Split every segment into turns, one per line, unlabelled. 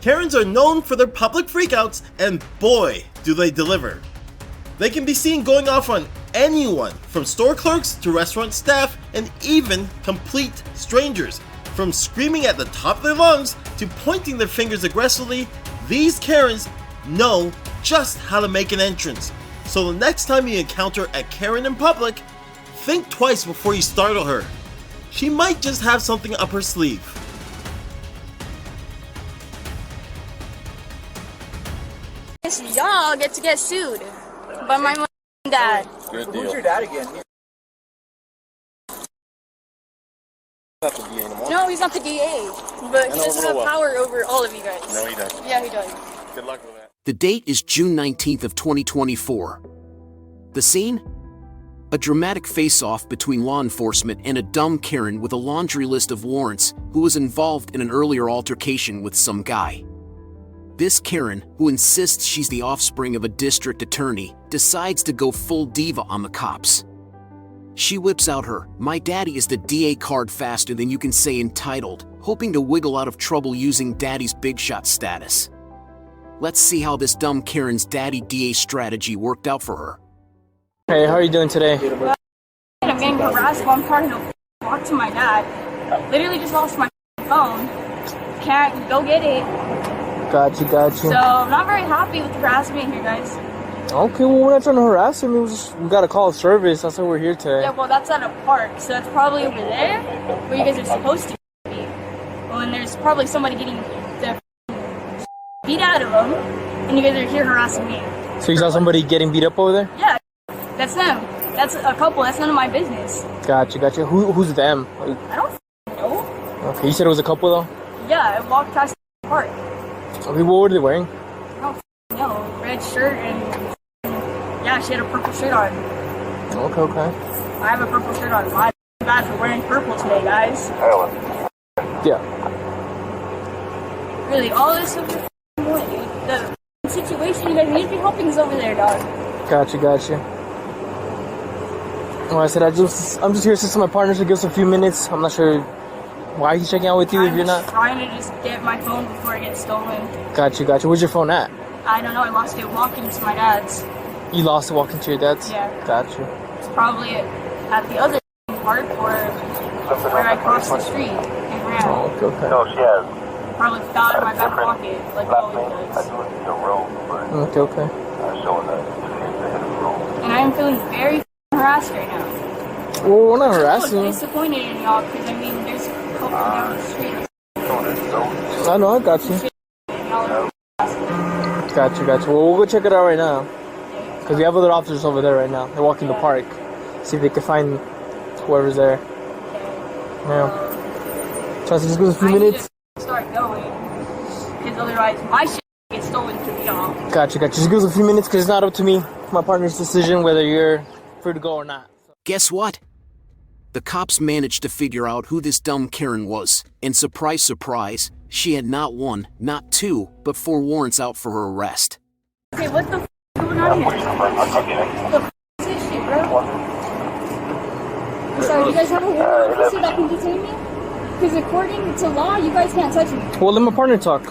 Karens are known for their public freakouts, and boy, do they deliver. They can be seen going off on anyone, from store clerks to restaurant staff, and even complete strangers. From screaming at the top of their lungs to pointing their fingers aggressively, these Karens know just how to make an entrance. So the next time you encounter a Karen in public, think twice before you startle her. She might just have something up her sleeve.
Y'all get to get sued by my dad.
Good deal. Who's your dad again?
No, he's not the DA, but he doesn't have power over all of you guys.
No, he doesn't.
Yeah, he does.
Good luck with that.
The date is June 19th of 2024. The scene? A dramatic face-off between law enforcement and a dumb Karen with a laundry list of warrants who was involved in an earlier altercation with some guy. This Karen, who insists she's the offspring of a district attorney, decides to go full diva on the cops. She whips out her "my daddy is the DA" card faster than you can say entitled, hoping to wiggle out of trouble using daddy's big shot status. Let's see how this dumb Karen's daddy DA strategy worked out for her.
Hey, how are you doing today?
I'm getting harassed while I'm trying to talk to my dad. Literally just lost my phone. Can't go get it.
Got you.
So I'm not very happy with the harassment here, guys.
Okay, well, we're not trying to harass him. We got a call of service. That's why we're here today.
Yeah, well, that's at a park, so that's probably over there where you guys are supposed to be. Well, and there's probably somebody getting the beat out of them, and you guys are here harassing me.
So you saw somebody getting beat up over there?
Yeah, that's them. That's a couple. That's none of my business.
Gotcha. Who's them?
I don't know.
Okay, you said it was a couple though?
Yeah, I walked past the park.
Okay, what were they wearing?
I don't know. Red shirt and yeah, she had a purple shirt on.
Okay.
I have a purple shirt on. My bad for wearing purple today, guys.
Yeah.
Really, all this is the situation you guys need to be helping is over there, dog.
Gotcha. Well, I said I'm just here since my partner should give us a few minutes. I'm not sure why he's checking out with you if you're not.
I'm trying to just get my phone before it gets stolen.
Gotcha. Where's your phone at?
I don't know. I lost it walking to my dad's.
You lost it walking to your dad's?
Yeah.
Gotcha.
It's probably at the other park where I crossed the street and ran.
Okay.
No, she has.
Probably fell out of my back pocket, like always does.
Okay.
And I am feeling very harassed right now.
Well, we're not harassing
I'm
you.
disappointed in y'all because I mean, there's a couple down the street.
I know, I got you. Got you. Well, we'll go check it out right now. Because we have other officers over there right now. They're walking the park. See if they can find whoever's there. Yeah. Trust me, just give us a few minutes.
Start going. Because otherwise, my shit gets stolen to y'all.
Got you. Just give us a few minutes because it's not up to me. My partner's decision whether you're free to go or not.
Guess what? The cops managed to figure out who this dumb Karen was, and surprise, surprise, she had not one, not two, but 4 warrants out for her arrest.
Okay, what the f*** is going on here? What the f*** is this shit, bro? I'm sorry, do you guys have a warrant officer that can detain me? Because according to law, you guys can't touch me.
Well, let my partner talk.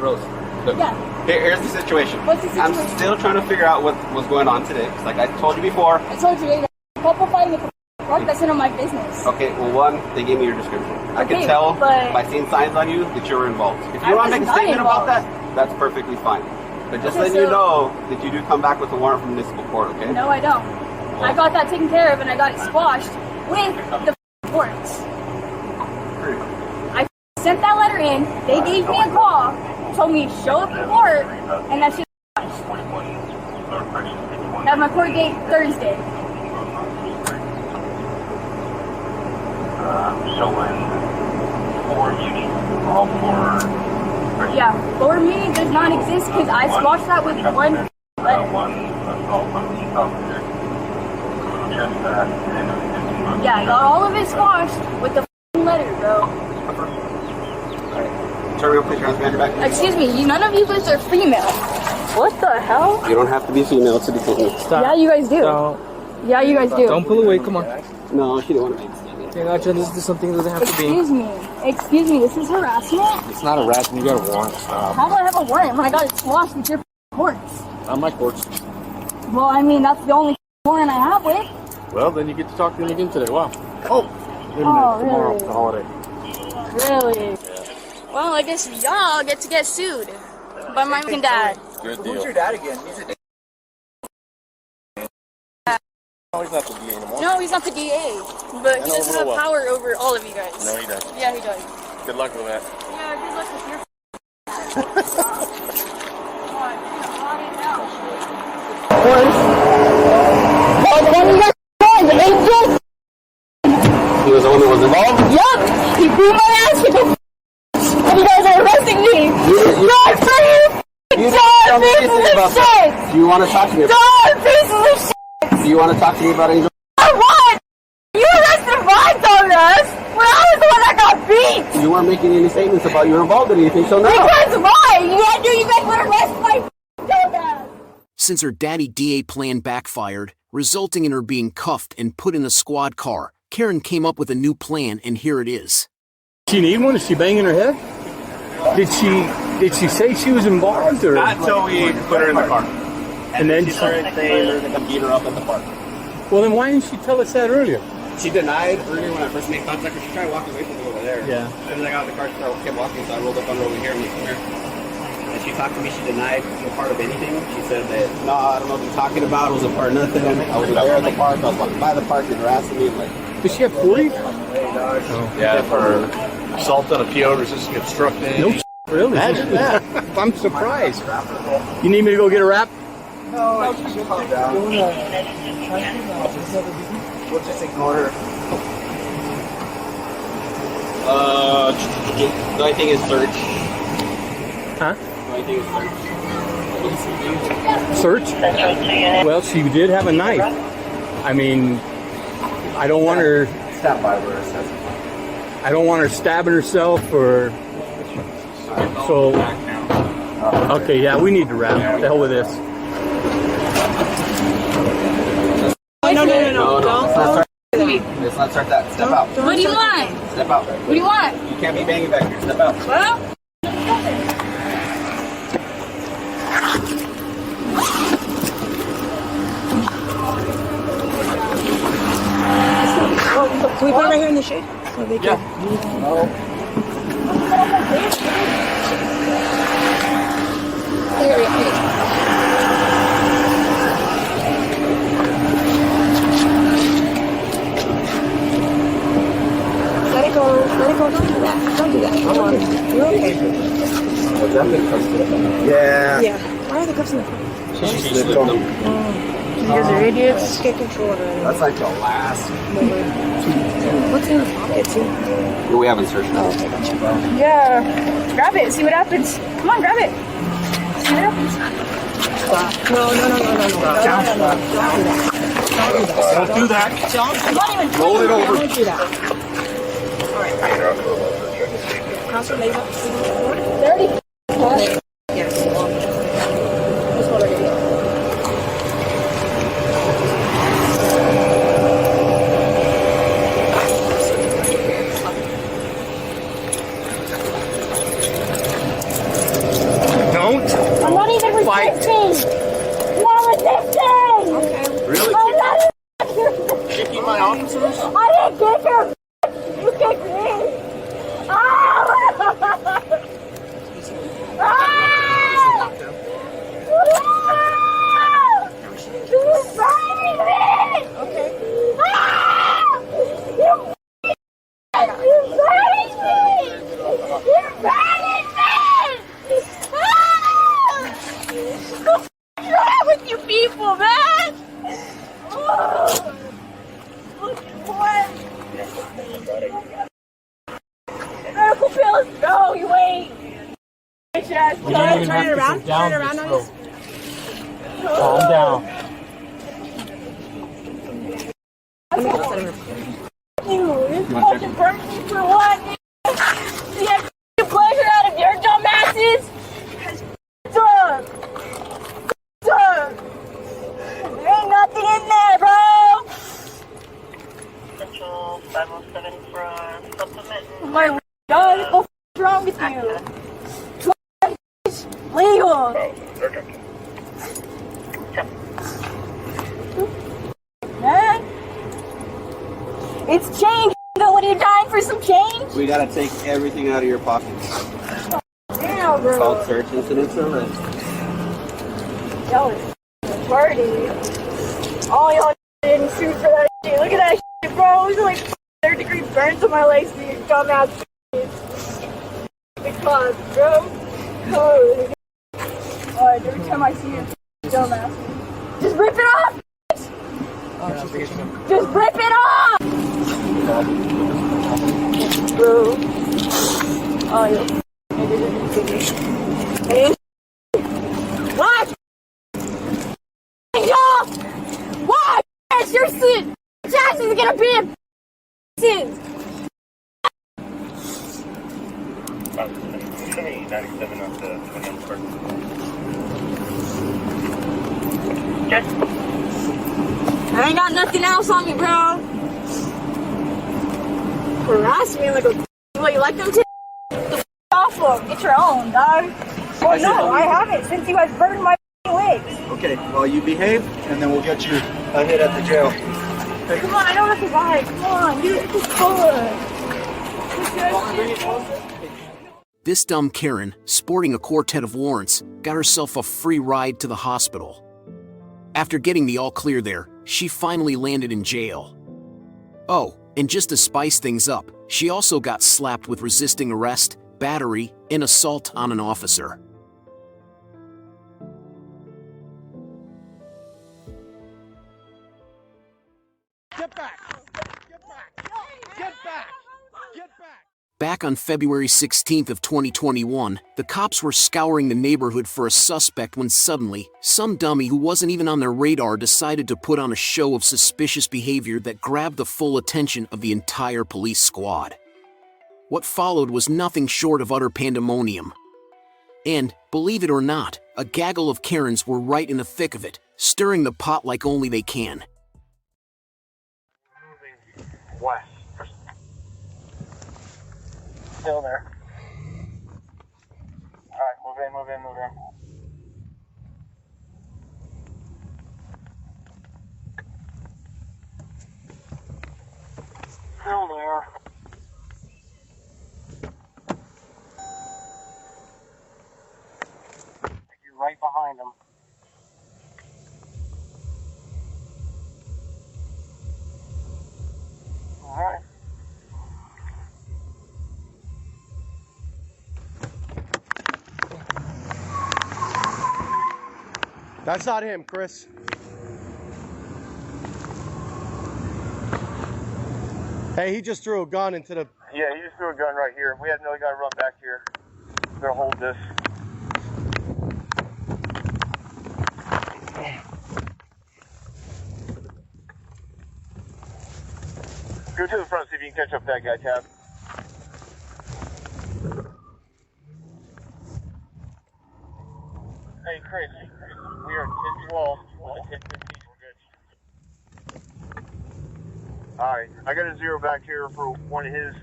Rose, look,
Yeah.
here's the situation.
What's the situation?
I'm still trying to figure out what was going on today. Like I told you before.
I told you that couple fighting at the park, that's none of my business.
Okay, well, one, they gave me your description. I
Okay,
can tell
but
by seeing signs on you that you were involved. If
I
you want
was
to make a
not
statement about
involved.
that, that's perfectly fine. But just
Okay,
letting you
so-
know that you do come back with a warrant from municipal court, okay?
No, I don't. I got that taken care of and I got it squashed with the warrants. I sent that letter in, they gave me a call, told me to show up in court, and that shit squashed. Have my court date Thursday. Yeah, floor meeting does not exist because I squashed that with one letter. Yeah, I got all of it squashed with the letter, bro.
Turn around, please, your hands behind your back.
Excuse me, none of you guys are female. What the hell?
You don't have to be female to detain me.
Stop.
Yeah, you guys do. Yeah, you guys do.
Don't pull away, come on.
No, she didn't want to be.
Yeah, gotcha, this is something that doesn't have to be.
Excuse me. Excuse me, this is harassment?
It's not harassment. You got a warrant. Stop.
How do I have a warrant when I got it squashed with your courts?
Not my courts.
Well, I mean, that's the only warrant I have with.
Well, then you get to talk to him again today. Wow. Oh, wait a minute.
Oh,
Tomorrow,
really?
the holiday.
Really? Yeah. Well, I guess y'all get to get sued by my fucking dad.
Good
Who's
deal.
your dad again? He's a
No, he's not the DA anymore.
No, he's not the DA, but he doesn't have power over all of you guys.
No, he doesn't.
Yeah, he does.
Good luck with that.
Yeah, good luck with your.
He was the one that was involved?
Yup! He beat my ass with the and you guys are arresting me! God, for you! Dog pieces of shit!
Do you want to talk to me?
Dog pieces of shit!
Do you want to talk to me about Angel?
I want! You arrested my dumbass when I was the one that got beat!
You weren't making any statements about you were involved in anything, so no.
Because why? I knew you guys would arrest my dumbass!
Since her daddy DA plan backfired, resulting in her being cuffed and put in a squad car, Karen came up with a new plan, and here it is.
She need one? Is she banging her head? Did she say she was involved, or?
Not until we put her in the car.
And then
She started saying we were going to beat her up at the park.
Well, then why didn't she tell us that earlier?
She denied earlier when I first made contact with her. She tried to walk away from me over there.
Yeah.
As soon as I got out of the car, she kept walking, so I rolled up on her over here and we come here. And she talked to me. She denied being a part of anything. She said that, no, I don't know what you're talking about. I was a part of nothing. I was there at the park. I was walking by the park. They were harassing me. Like,
Does she have 40?
Yeah, for assault on a PO resisting obstructing.
No, really?
Imagine that.
I'm surprised. You need me to go get a wrap?
No, just calm down. We'll just ignore her.
the only thing is search.
Huh?
The only thing is search.
Search? Well, she did have a knife. I mean, I don't want her.
Stand by where it says.
I don't want her stabbing herself or. So. Okay, yeah, we need to wrap. The hell with this.
No. Let's not start that. Step out.
What do you want?
Step out.
What do you want?
You can't be banging back here. Step out.
Well,
Can we put it right here in the shade? So they can. Let it go. Let it go. Don't do that. Don't do that. Don't do that. You're okay.
Yeah.
Why are the cuffs in the front?
She slipped on.
You guys are idiots. Get control of it.
That's like the last.
What's in the pocket, too?
We haven't searched.
Oh, okay, gotcha.
yeah. Grab it. See what happens. Come on, grab it. See what happens.
No.
Don't do that.
Don't
Roll it over.
Don't do that. All right. Cross your legs up. 30. Yes. Let's hold it.
I'm not even resisting. Not resisting.
Okay.
Really?
I'm not
Kicking my officers?
I didn't kick her. You kicked me. Ah! Ah! You're fighting me.
Okay.
Ah! You're fighting me. You're fighting me. Ah! What's wrong with you people, man? Oh! What? Medical pills? No, you ain't.
Turn it around. Turn it around on us.
Calm down.
You fucking burnt me for what? You had pleasure out of your dumb asses? Duh. There ain't nothing in there, bro.
Central 507 for supplement.
My dumb on. Man, it's change. What are you dying for some change?
We gotta take everything out of your pockets.
Damn, bro.
It's called search incidents arrest.
Y'all is party. All y'all didn't shoot for that shit. Look at that shit, bro. It was like 3rd-degree burns on my legs for you dumbass bitch. Because, bro. Code. Alright, every time I see you, dumbass. Just rip it off! Just rip it off! Bro. Oh, yo. Hey. What? Y'all! What? Your sin! Josh is gonna be a sin!
97 up to 20 on the first.
I ain't got nothing else on me, bro. Harass me like a what, you like them to the off of. Get your own, dog. Well, no, I haven't since you guys burned my legs.
Okay, well, you behave, and then we'll get you a hit at the jail.
Come on, I don't have to ride. Come on, you it's fun.
This dumb Karen, sporting a quartet of warrants, got herself a free ride to the hospital. After getting the all clear there, she finally landed in jail. Oh, and just to spice things up, she also got slapped with resisting arrest, battery, and assault on an officer.
Get back! Get back! Get back! Get back!
Back on February 16th of 2021, the cops were scouring the neighborhood for a suspect when suddenly, some dummy who wasn't even on their radar decided to put on a show of suspicious behavior that grabbed the full attention of the entire police squad. What followed was nothing short of utter pandemonium. And, believe it or not, a gaggle of Karens were right in the thick of it, stirring the pot like only they can.
Moving west. Still there. Alright, move in. Still there. You're right behind him. Alright. That's not him, Chris. Hey, he just threw a gun into the... Yeah, he just threw a gun right here. We had another guy run back here. We're gonna hold this. Go to the front, see if you can catch up that guy, Tab. Hey, Chris, we are 10-12, 10-15, we're good. Alright, I got a zero back here for one of his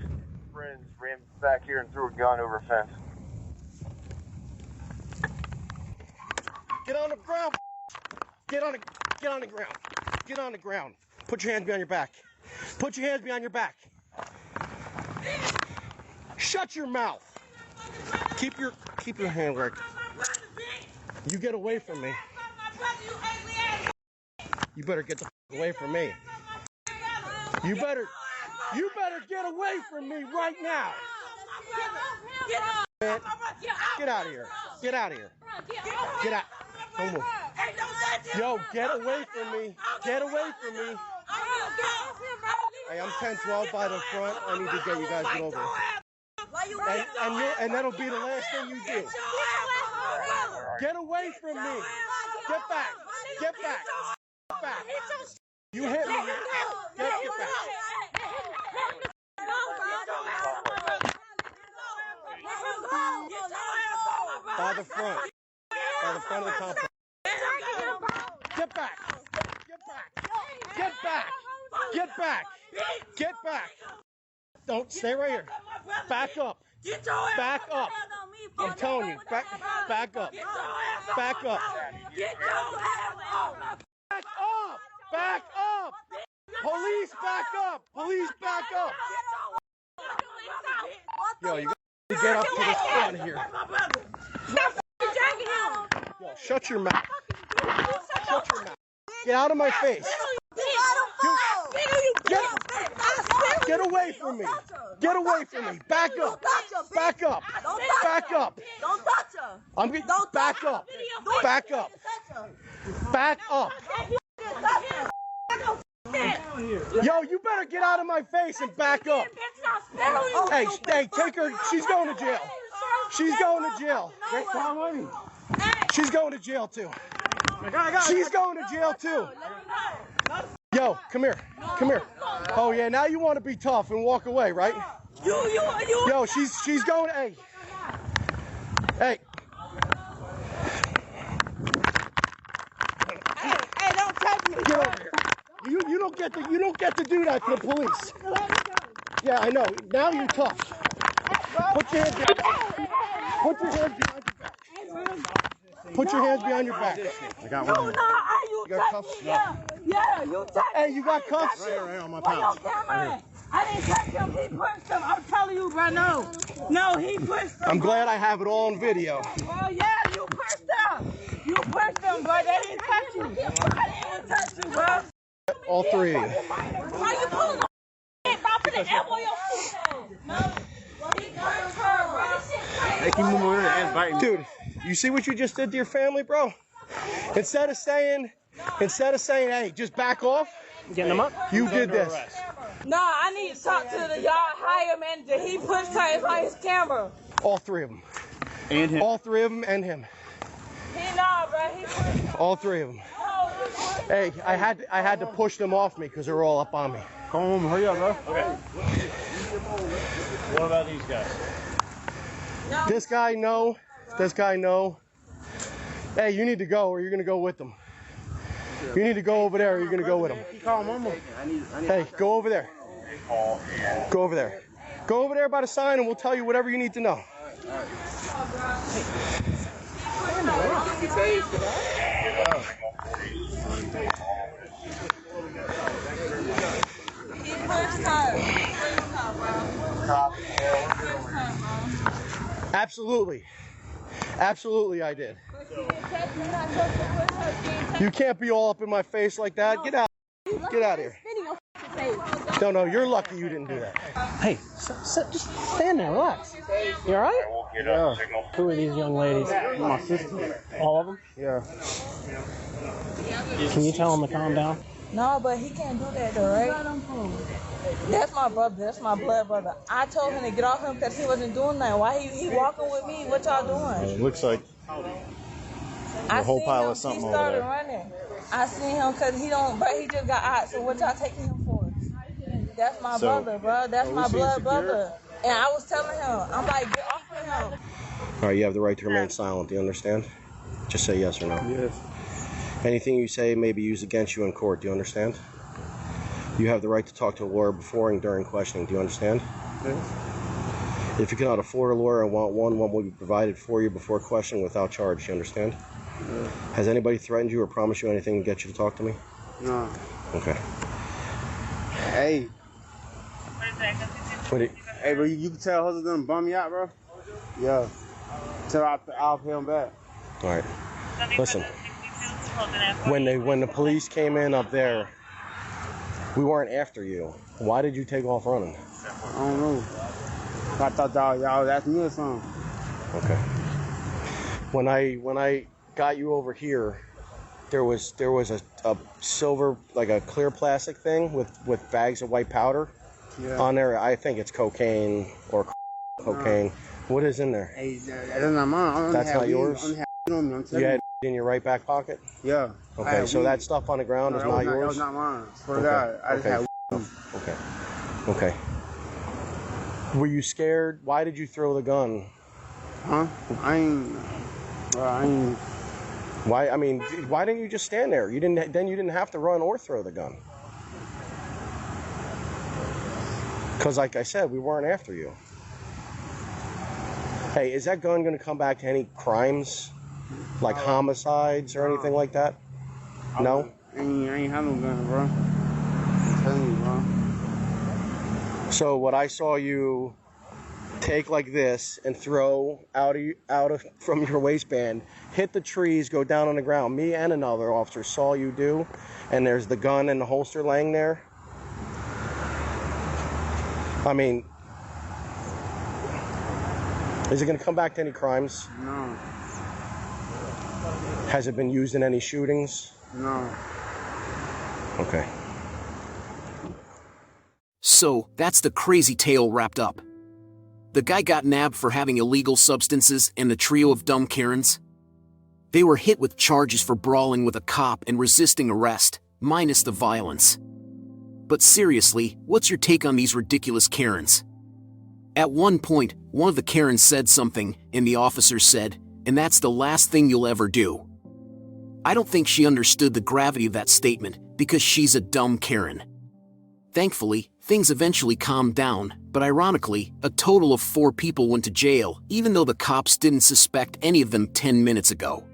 friends ran back here and threw a gun over a fence. Get on the ground! Get on the ground! Get on the ground! Put your hands behind your back. Put your hands behind your back. Shut your mouth! Keep your hand right. You get away from me. You better get the away from me. You better get away from me right now. Get out of here. Get out of here. Get out. Don't move. Yo, get away from me. Get away from me. Hey, I'm 10-12 by the front. I need to get you guys get over. And that'll be the last thing you do. Get away from me. Get back. Get back. Get back. You hit me. Get back. By the front. By the front of the complex. Get back. Get back. Get back. Get back. Get back. Don't stay right here. Back up. Back up. I'm telling you, back up. Back up.
Get your ass off.
Back up. Back up. Police, back up. Police, back up. Yo, you gotta get up to this front here. Yo, shut your mouth. Shut your mouth. Get out of my face. Get away from me. Get away from me. Back up. Back up. Back up.
Don't touch her.
I'm getting back up. Back up. Back up. Yo, you better get out of my face and back up. Hey, take her. She's going to jail. She's going to jail. She's going to jail too. She's going to jail too. Yo, come here. Come here. Oh yeah, now you want to be tough and walk away, right? Yo, she's going. Hey. Hey,
don't touch me.
get over here. You don't get to do that to the police. Yeah, I know. Now you're tough. Put your hands behind. Put your hands behind your back. Put your hands behind your back. I got one. You got cuffs?
Yeah, you touched
Hey, you got cuffs?
right on my pouch. I didn't touch him. He pushed him. I'm telling you right now. No, he pushed him.
I'm glad I have it all on video.
Oh yeah, you pushed him. You pushed him, but they didn't touch you. I didn't touch you, bro.
All three of you.
Why you pulling off in the elbow your
They keep moving around and biting.
Dude, you see what you just did to your family, bro? Instead of saying, hey, just back off,
Getting them up?
you did this.
No, I need to talk to the yard hire manager. He pushed her. It's on his camera.
All three of them.
And him.
All three of them and him.
He not, bro. He pushed her.
All three of them. Hey, I had to push them off me because they're all up on me.
Come on, hurry up, bro. Okay. What about these guys?
This guy, no. This guy, no. Hey, you need to go or you're going to go with them. You need to go over there or you're going to go with them. Hey, go over there. Go over there. Go over there by the sign and we'll tell you whatever you need to know. Absolutely. Absolutely I did. You can't be all up in my face like that. Get out. Get out of here. No, you're lucky you didn't do that.
Hey, just stand there, relax. You all right?
Yeah.
Who are these young ladies?
My sister.
All of them?
Yeah.
Can you tell them to calm down?
No, but he can't do that though, right? That's my brother. That's my blood brother. I told him to get off him because he wasn't doing nothing. Why he walking with me? What y'all doing?
It looks like
I
whole
seen
pile
him.
of something
He
over
started
there.
running. I seen him because he just got out. So what y'all taking him for? That's my brother, bro. That's my blood brother. And I was telling him, I'm like, get off of him.
All right, you have the right to remain silent. Do you understand? Just say yes or no.
yes.
Anything you say may be used against you in court. Do you understand? You have the right to talk to a lawyer before and during questioning. Do you understand?
Yes.
If you cannot afford a lawyer and want one will be provided for you before questioning without charge. Do you understand?
Yeah.
Has anybody threatened you or promised you anything to get you to talk to me?
No.
Okay.
Hey.
What do you,
Hey, bro, you can tell Jose done bum me out, bro. Yeah. Tell I'll pay him back.
all right. Listen. When the police came in up there, we weren't after you. Why did you take off running?
I don't know. I thought y'all was asking me or something.
Okay. When I got you over here, there was a silver, like a clear plastic thing with bags of white powder on there. I think it's cocaine or cocaine. What is in there?
Hey, that's not mine.
That's not yours?
I don't have on me. I'm telling
You had it in your right back pocket?
Yeah.
Okay, so that stuff on the ground is not yours?
That was not mine. Swear to God. I just had
Okay. Okay. Were you scared? Why did you throw the gun?
Huh? I ain't.
Why? I mean, why didn't you just stand there? You didn't have to run or throw the gun. Because, like I said, we weren't after you. Hey, is that gun going to come back to any crimes Like homicides or anything like that? No?
I ain't have no gun, bro. I'm telling you, bro.
So what I saw you take like this and throw out of from your waistband, hit the trees, go down on the ground. Me and another officer saw you do, and there's the gun and the holster laying there. I mean, is it going to come back to any crimes?
No.
Has it been used in any shootings?
No.
Okay.
So, that's the crazy tale wrapped up. The guy got nabbed for having illegal substances and the trio of dumb Karens. They were hit with charges for brawling with a cop and resisting arrest, minus the violence. But seriously, what's your take on these ridiculous Karens? At one point, one of the Karens said something, and the officer said, "And that's the last thing you'll ever do." I don't think she understood the gravity of that statement, because she's a dumb Karen. Thankfully, things eventually calmed down, but ironically, a total of 4 people went to jail, even though the cops didn't suspect any of them 10 minutes ago.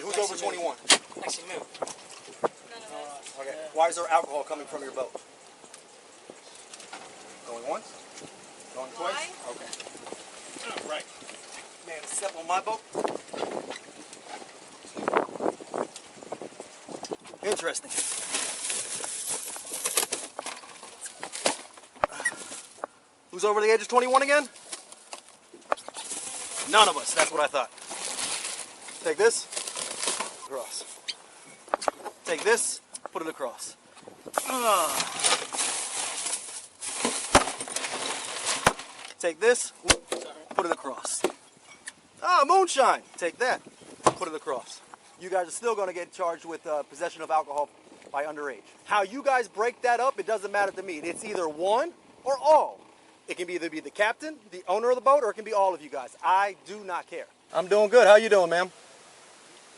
Who's over 21?
Actually, move.
Okay. Why is there alcohol coming from your boat? Going once? Going twice? Okay. Oh, right. Man, step on my boat. Interesting. Who's over the age of 21 again? None of us. That's what I thought. Take this. Across. Take this. Put it across. Take this. Put it across. Moonshine. Take that. Put it across. You guys are still going to get charged with possession of alcohol by underage. How you guys break that up, it doesn't matter to me. It's either one or all. It can either be the captain, the owner of the boat, or it can be all of you guys. I do not care. I'm doing good. How you doing, ma'am?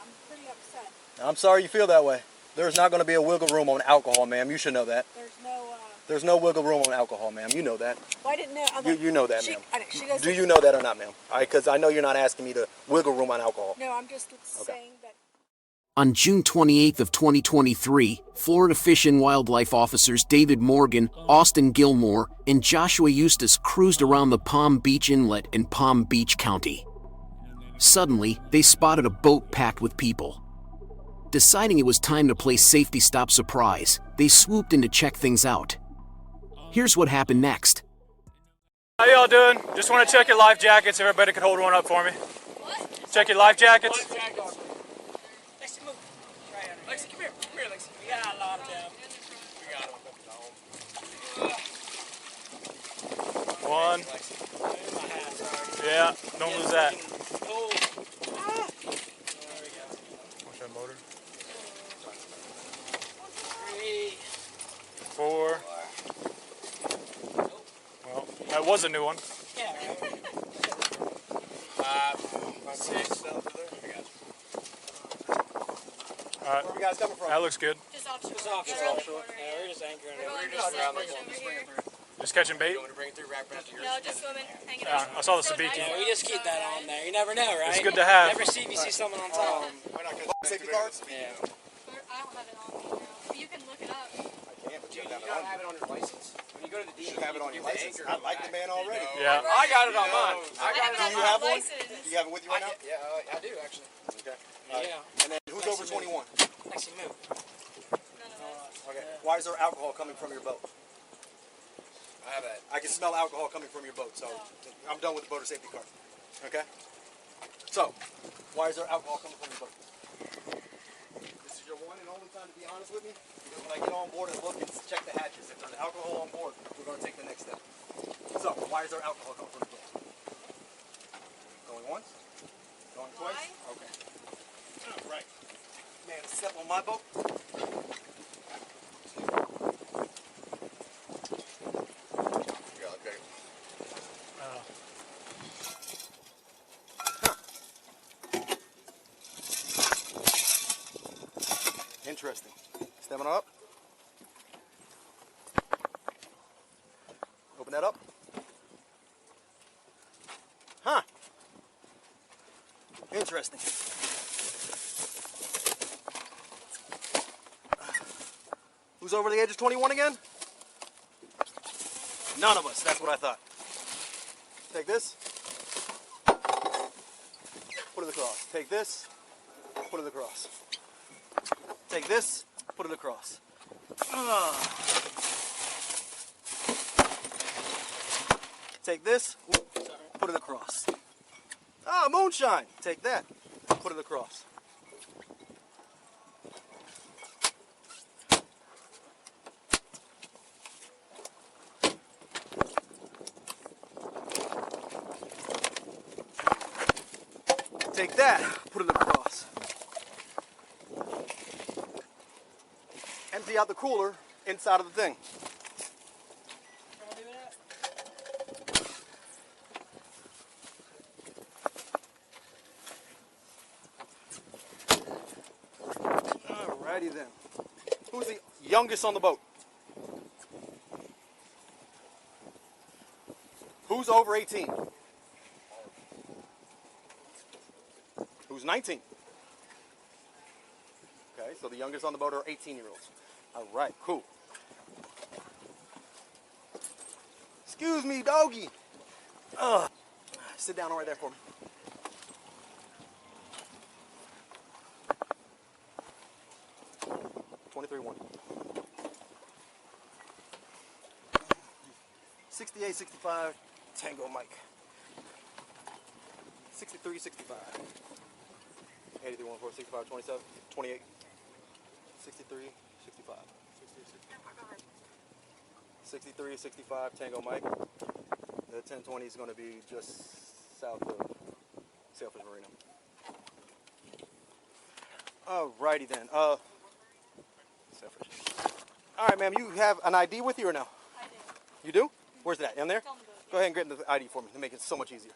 I'm pretty upset.
I'm sorry you feel that way. There's not going to be a wiggle room on alcohol, ma'am. You should know that. There's no wiggle room on alcohol, ma'am. You know that.
Well, I didn't know.
You know that, ma'am.
She goes
Do you know that or not, ma'am? All right, because I know you're not asking me to wiggle room on alcohol.
No, I'm just saying that.
On June 28th of 2023, Florida Fish and Wildlife officers David Morgan, Austin Gilmore, and Joshua Eustace cruised around the Palm Beach Inlet in Palm Beach County. Suddenly, they spotted a boat packed with people. Deciding it was time to play safety stop surprise, they swooped in to check things out. Here's what happened next.
How y'all doing? Just want to check your life jackets. Everybody could hold one up for me. What? Check your life jackets.
Lexi, move. Lexi, come here. Come here, Lexi. We got a lot of them. We got them.
One. Yeah, don't lose that. What's that motor? 4. Well, that was a new one.
Yeah, right.
5, 6.
Where are you guys coming from?
That looks good.
Just offshore. Yeah, we're just anchoring it. We're just around the
Just catching bait?
No, just swimming, hanging
Yeah,
out.
I saw the sabiki.
Yeah, we just keep that on there. You never know, right?
It's good to have.
Never see if you see someone on top.
Safety cards?
Yeah.
I don't have it on me now. But you can look it up.
I can't, but you
You gotta have it on your license. When you go to the DUI,
should have it on your license. I like the man already.
Yeah.
I got it on mine.
I got it on my license. Do you have it with you right now?
Yeah, I do actually.
Okay.
Yeah.
And then who's over 21?
Actually, move.
Okay. Why is there alcohol coming from your boat?
I have that.
I can smell alcohol coming from your boat, so I'm done with the boater safety card. Okay? So, why is there alcohol coming from your boat? This is your one and only time to be honest with me, because when I get on board and look and check the hatches, if there's alcohol on board, we're going to take the next step. So, why is there alcohol coming from your boat? Going once? Going twice? Okay. Oh, right. Man, step on my boat. Interesting. Stepping up. Open that up. interesting. Who's over the age of 21 again? None of us. That's what I thought. Take this. Put it across. Take this. Put it across. Take this. Put it across. Take this. Put it across. Ah, moonshine. Take that. Put it across. Take that, put it across. Empty out the cooler inside of the thing. Alrighty then. Who's the youngest on the boat? Who's over 18? Who's 19? Okay, so the youngest on the boat are 18-year-olds. All right, cool. Excuse me, doggy. Sit down right there for me. $23.1. 68, 65, Tango Mike. 63, 65. 83, 14, 65, 27, 28, 63, 65. 63, 65, Tango Mike. The 1020 is going to be just south of Sailfish Marina. Alrighty then. Sailfish. Alright, ma'am, you have an ID with you or no? I do. You do? Where's that? In there? Go ahead and get the ID for me to make it so much easier.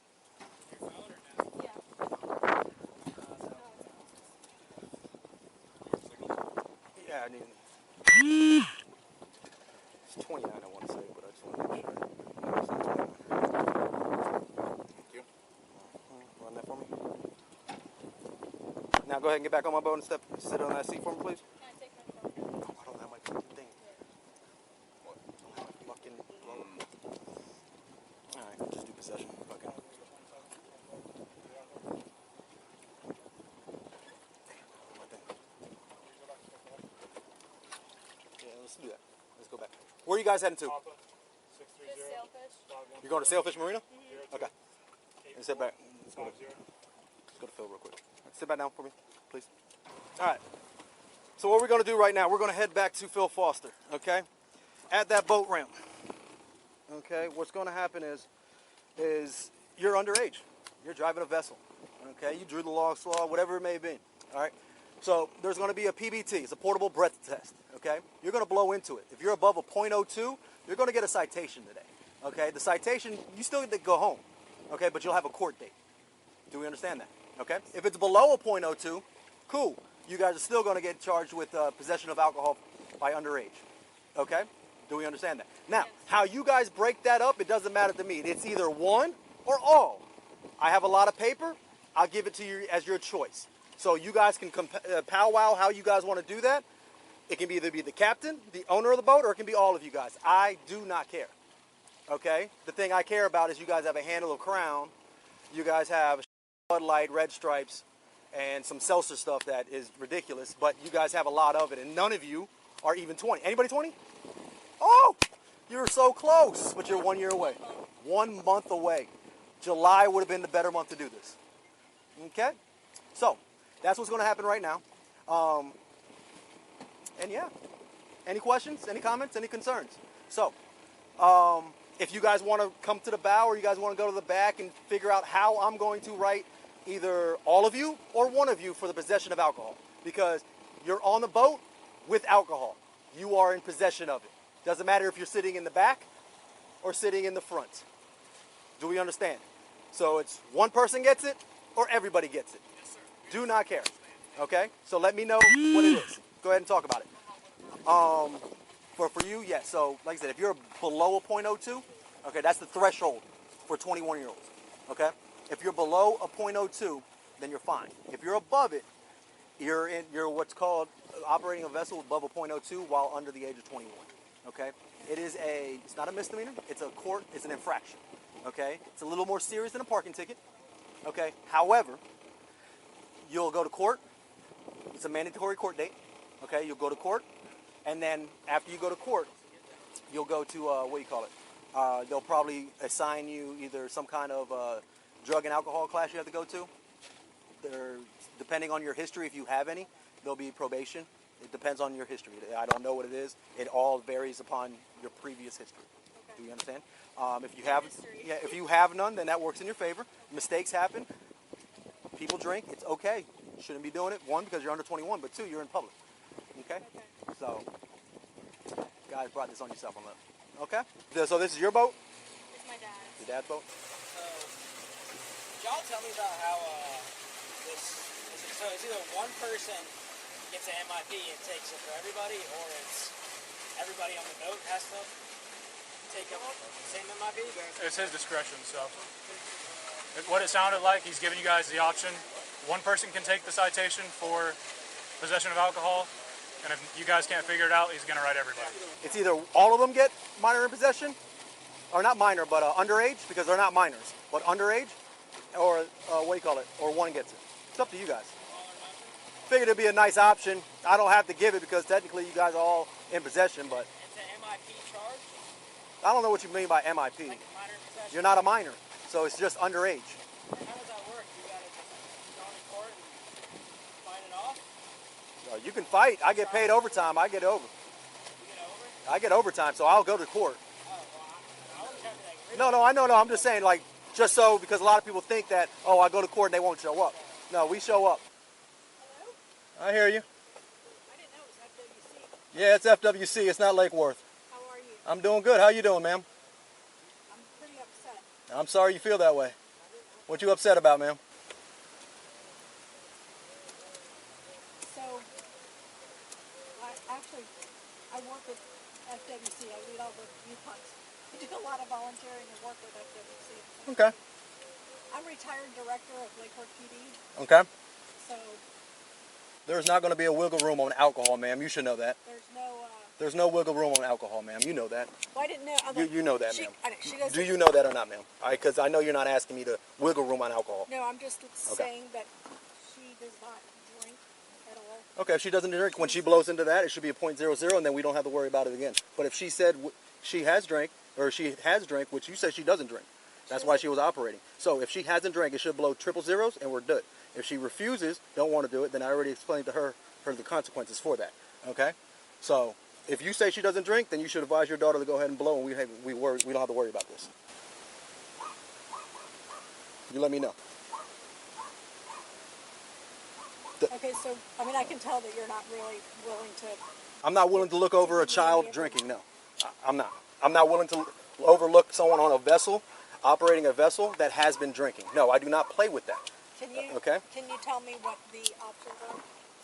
Yeah, I need. It's 29, I want to say, but I just want to make sure. Thank you. Run that for me. Now go ahead and get back on my boat and sit on that seat for me, please. Can I take my phone? Oh, I don't have my fucking thing. What? I don't have my fucking phone. Alright, just do possession. Fucking. Let's do that. Let's go back. Where are you guys heading to? You're going to Sailfish Marina? Mm-hmm. Okay. And sit back. Let's go to Phil real quick. Sit back down for me, please. All right. So what we're going to do right now, we're going to head back to Phil Foster, okay? At that boat ramp. Okay? What's going to happen is you're underage. You're driving a vessel. Okay? You drew the log law, whatever it may be. All right? So there's going to be a PBT. It's a portable breath test. Okay? You're going to blow into it. If you're above a .02, you're going to get a citation today. Okay? The citation, you still get to go home. Okay? But you'll have a court date. Do we understand that? Okay? If it's below a .02, cool. You guys are still going to get charged with possession of alcohol by underage. Okay? Do we understand that? Now, how you guys break that up, it doesn't matter to me. It's either one or all. I have a lot of paper. I'll give it to you as your choice. So you guys can powwow how you guys want to do that. It can either be the captain, the owner of the boat, or it can be all of you guys. I do not care. Okay? The thing I care about is you guys have a handle of Crown. You guys have Bud Light, Red Stripes, and some seltzer stuff that is ridiculous. But you guys have a lot of it, and none of you are even 20. Anybody 20? Oh! You're so close, but you're 1 year away. 1 month away. July would have been the better month to do this. Okay? So, that's what's going to happen right now. And yeah, any questions, any comments, any concerns? So, if you guys want to come to the bow or you guys want to go to the back and figure out how I'm going to write either all of you or one of you for the possession of alcohol. Because you're on the boat with alcohol. You are in possession of it. Doesn't matter if you're sitting in the back or sitting in the front. Do we understand? So it's one person gets it or everybody gets it. Yes, sir. Do not care. Okay? So let me know what it is. Go ahead and talk about it. For you, yes. So like I said, if you're below a .02, okay, that's the threshold for 21-year-olds. Okay? If you're below a .02, then you're fine. If you're above it, you're what's called operating a vessel above a .02 while under the age of 21. Okay, it's not a misdemeanor. It's an infraction. Okay, it's a little more serious than a parking ticket. Okay, however, you'll go to court. It's a mandatory court date. Okay, you'll go to court, and then after you go to court, you'll go to what do you call it? They'll probably assign you either some kind of drug and alcohol class you have to go to. Depending on your history, if you have any, there'll be probation. It depends on your history. I don't know what it is. It all varies upon your previous history. Okay. Do you understand? If you have none, then that works in your favor. Mistakes happen. People drink. It's okay. You shouldn't be doing it. One, because you're under 21, but two, you're in public. Okay? So, guys, brought this on yourself on that. Okay? So this is your boat?
It's my dad's.
Your dad's boat?
Y'all tell me about how so it's either one person gets an MIP and takes it for everybody, or it's everybody on the boat has to take up the same MIP?
It's his discretion, so. What it sounded like, he's giving you guys the option. One person can take the citation for possession of alcohol, and if you guys can't figure it out, he's going to write everybody.
It's either all of them get minor in possession, or not minor, but underage, because they're not minors, but underage, or what do you call it, or one gets it. It's up to you guys. Figured it'd be a nice option. I don't have to give it because technically you guys are all in possession, but
It's an MIP charge?
I don't know what you mean by MIP.
Like minor possession?
You're not a minor, so it's just underage.
How does that work? You gotta just go to court and fight it off?
You can fight. I get paid overtime. I get over.
You get over?
I get overtime, so I'll go to court.
Oh, well, I wouldn't have to
No, I know. I'm just saying, like, just so, because a lot of people think that, oh, I go to court and they won't show up. No, we show up. Hello? I hear you.
I didn't know it was FWC.
Yeah, it's FWC. It's not Lake Worth.
How are you?
I'm doing good. How you doing, ma'am?
I'm pretty upset.
I'm sorry you feel that way. What you upset about, ma'am?
So, I work with FWC. I lead all the youth hunts. I do a lot of volunteering and work with FWC.
Okay.
I'm retired director of Lake Worth PD.
Okay.
So,
There's not going to be a wiggle room on alcohol, ma'am. You should know that.
there's no
There's no wiggle room on alcohol, ma'am. You know that.
well, I didn't know.
You know that, ma'am.
She doesn't.
Do you know that or not, ma'am? All right, because I know you're not asking me to wiggle room on alcohol.
No, I'm just saying that she does not drink at all.
Okay, if she doesn't drink, when she blows into that, it should be a .00, and then we don't have to worry about it again. But if she said she has drank, or she has drank, which you said she doesn't drink, that's why she was operating. So if she hasn't drank, it should blow 000s, and we're good. If she refuses, don't want to do it, then I already explained to her the consequences for that. Okay? So if you say she doesn't drink, then you should advise your daughter to go ahead and blow, and we don't have to worry about this. You let me know.
Okay, so, I mean, I can tell that you're not really willing to...
I'm not willing to look over a child drinking, no. I'm not. I'm not willing to overlook someone on a vessel, operating a vessel that has been drinking. No, I do not play with that.
Can you tell me what the options are?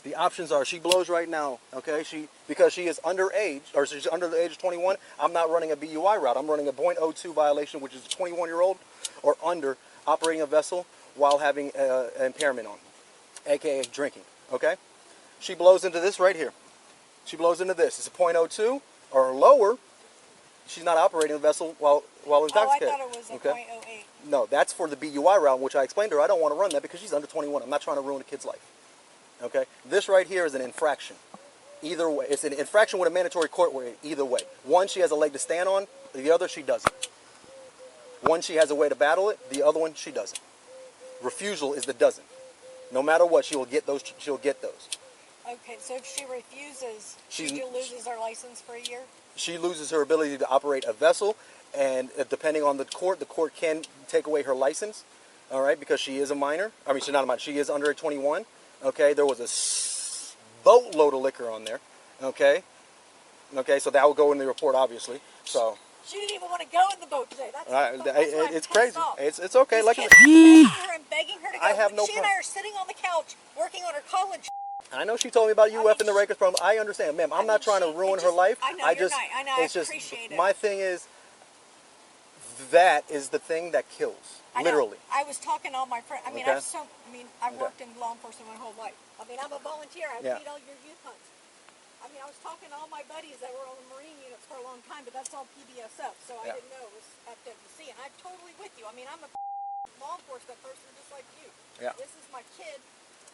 The options are, she blows right now, okay? Because she is underage, or she's under the age of 21, I'm not running a BUI route. I'm running a .02 violation, which is a 21-year-old or under, operating a vessel while having an impairment on, aka drinking, okay? She blows into this right here. She blows into this. It's a .02 or lower. She's not operating a vessel while intoxicated.
Oh, I thought it was a .08.
No, that's for the BUI route, which I explained to her. I don't want to run that because she's under 21. I'm not trying to ruin a kid's life. Okay? This right here is an infraction. Either way. It's an infraction with a mandatory court order either way. One, she has a leg to stand on. The other, she doesn't. One, she has a way to battle it. The other one, she doesn't. Refusal is the doesn't. No matter what, she will get those. She'll get those.
Okay, so if she refuses, she loses her license for a year?
She loses her ability to operate a vessel, and depending on the court can take away her license, all right, because she is a minor. I mean, she's not a minor. She is under 21, okay? There was a boatload of liquor on there, okay? Okay, so that will go in the report, obviously, so.
She didn't even want to go in the boat today.
It's crazy. It's okay.
Like begging her and begging her to go.
I have no
She and I are sitting on the couch working on her college.
I know she told me about UF and the Rakers problem. I understand, ma'am. I'm not trying to ruin her life.
I know, I know, I
it's just,
appreciate it.
my thing is, that is the thing that kills,
I know.
literally.
I was talking to all my friends. I mean,
Okay.
I've worked in law enforcement my whole life. I mean, I'm a volunteer. I lead all your youth hunts. I mean, I was talking to all my buddies that were on the Marine units for a long time, but that's all PBSF, so I didn't know it was FWC. And I'm totally with you. I mean, I'm a law enforcement person just like you. Yeah. This is my kid.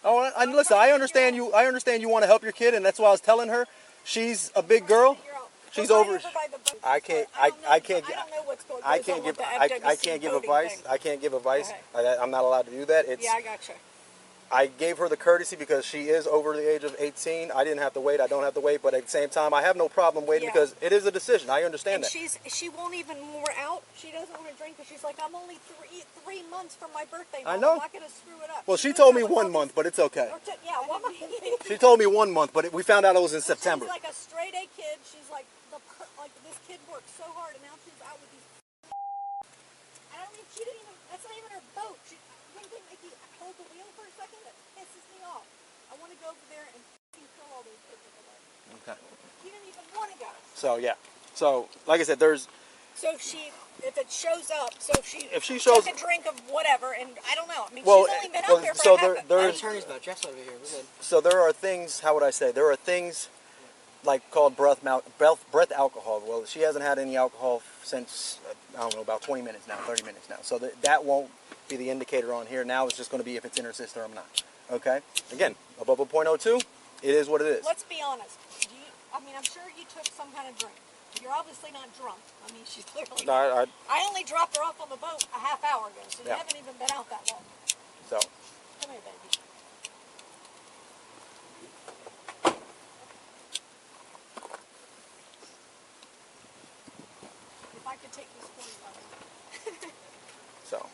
Oh, and listen, I understand you. I understand you want to help your kid, and that's why I was telling her. She's a big girl. She's over. I can't. I can't. I can't give. I can't give advice. I can't give advice. I'm not allowed to do that. It's.
Yeah, I gotcha.
I gave her the courtesy because she is over the age of 18. I didn't have to wait. I don't have to wait. But at the same time, I have no problem waiting because it is a decision. I understand
and
that.
She won't even more out. She doesn't want to drink because she's like, I'm only three months from my birthday. Mom.
I know.
I'm not going to screw it up.
Well, she told me 1 month, but it's okay.
Yeah, 1 month.
She told me 1 month, but we found out it was in September.
She's like a straight A kid. She's like, this kid worked so hard, and now she's out with these. I don't mean, she didn't even. That's not even her boat. When they make you hold the wheel for a second, that pisses me off. I want to go over there and kill all those kids in the way.
Okay.
She didn't even want to go.
So yeah. So like I said, there's.
So if it shows up, if she
shows
took a drink of whatever, and I don't know. I mean, she's only been out there for
attorney's about Jeff's over here. We're good.
So there are things. How would I say? There are things like called breath alcohol. Well, she hasn't had any alcohol since I don't know, about 20 minutes now, 30 minutes now. So that won't be the indicator on here. Now it's just going to be if it's in her system or not. Okay. Again, above a .02, it is what it is.
Let's be honest. I mean, I'm sure you took some kind of drink. You're obviously not drunk. I mean, she's clearly.
No,
I only dropped her off on the boat a half hour ago, so you haven't even been out that long.
So.
Come here, baby. If I could take this for you.
So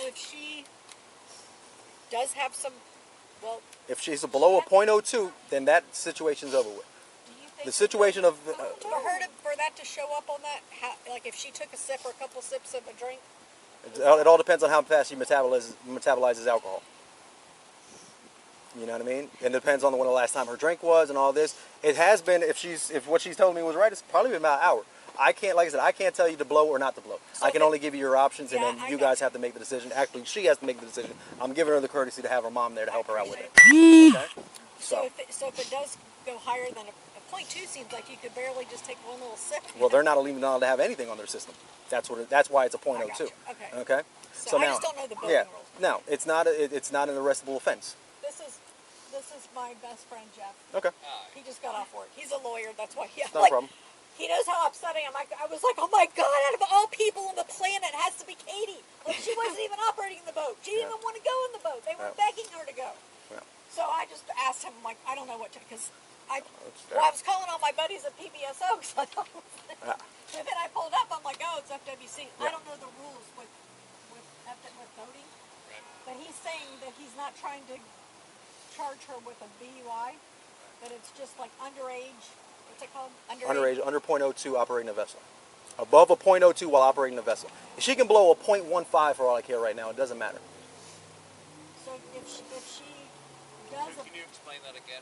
if she does have some, well.
If she's below a .02, then that situation's over with. The situation of
for that to show up on that, like if she took a sip or a couple sips of a drink.
It all depends on how fast she metabolizes alcohol. You know what I mean? It depends on when the last time her drink was and all this. It has been, if what she's told me was right, it's probably been about an hour. I can't, like I said, I can't tell you to blow or not to blow. So I can only give you your options, and then you guys have to make the decision. Actually, she has to make the decision. I'm giving her the courtesy to have her mom there to help her out with it. Okay?
So if it does go higher than a .2, seems like you could barely just take one little sip.
Well, they're not even allowed to have anything on their system. That's why it's a .02. Okay.
So I just don't know the building rules.
No, it's not an arrestable offense.
This is my best friend Jeff.
Okay.
He just got off work. He's a lawyer. That's why he.
No problem.
He knows how upset I am. I was like, oh my God, out of all people on the planet, it has to be Katie. Like, she wasn't even operating the boat. She didn't even want to go in the boat. They were begging her to go. Yeah. So I just asked him, like, I don't know what to, because I was calling all my buddies at PBSO, because I thought, and then I pulled up, I'm like, oh, it's FWC. Yeah. I don't know the rules with boating, but he's saying that he's not trying to charge her with a DUI, that it's just like underage. What's it called?
Underage, under .02 operating a vessel. Above a .02 while operating a vessel. She can blow a .15 for all I care right now. It doesn't matter.
So if she does...
Can you explain that again?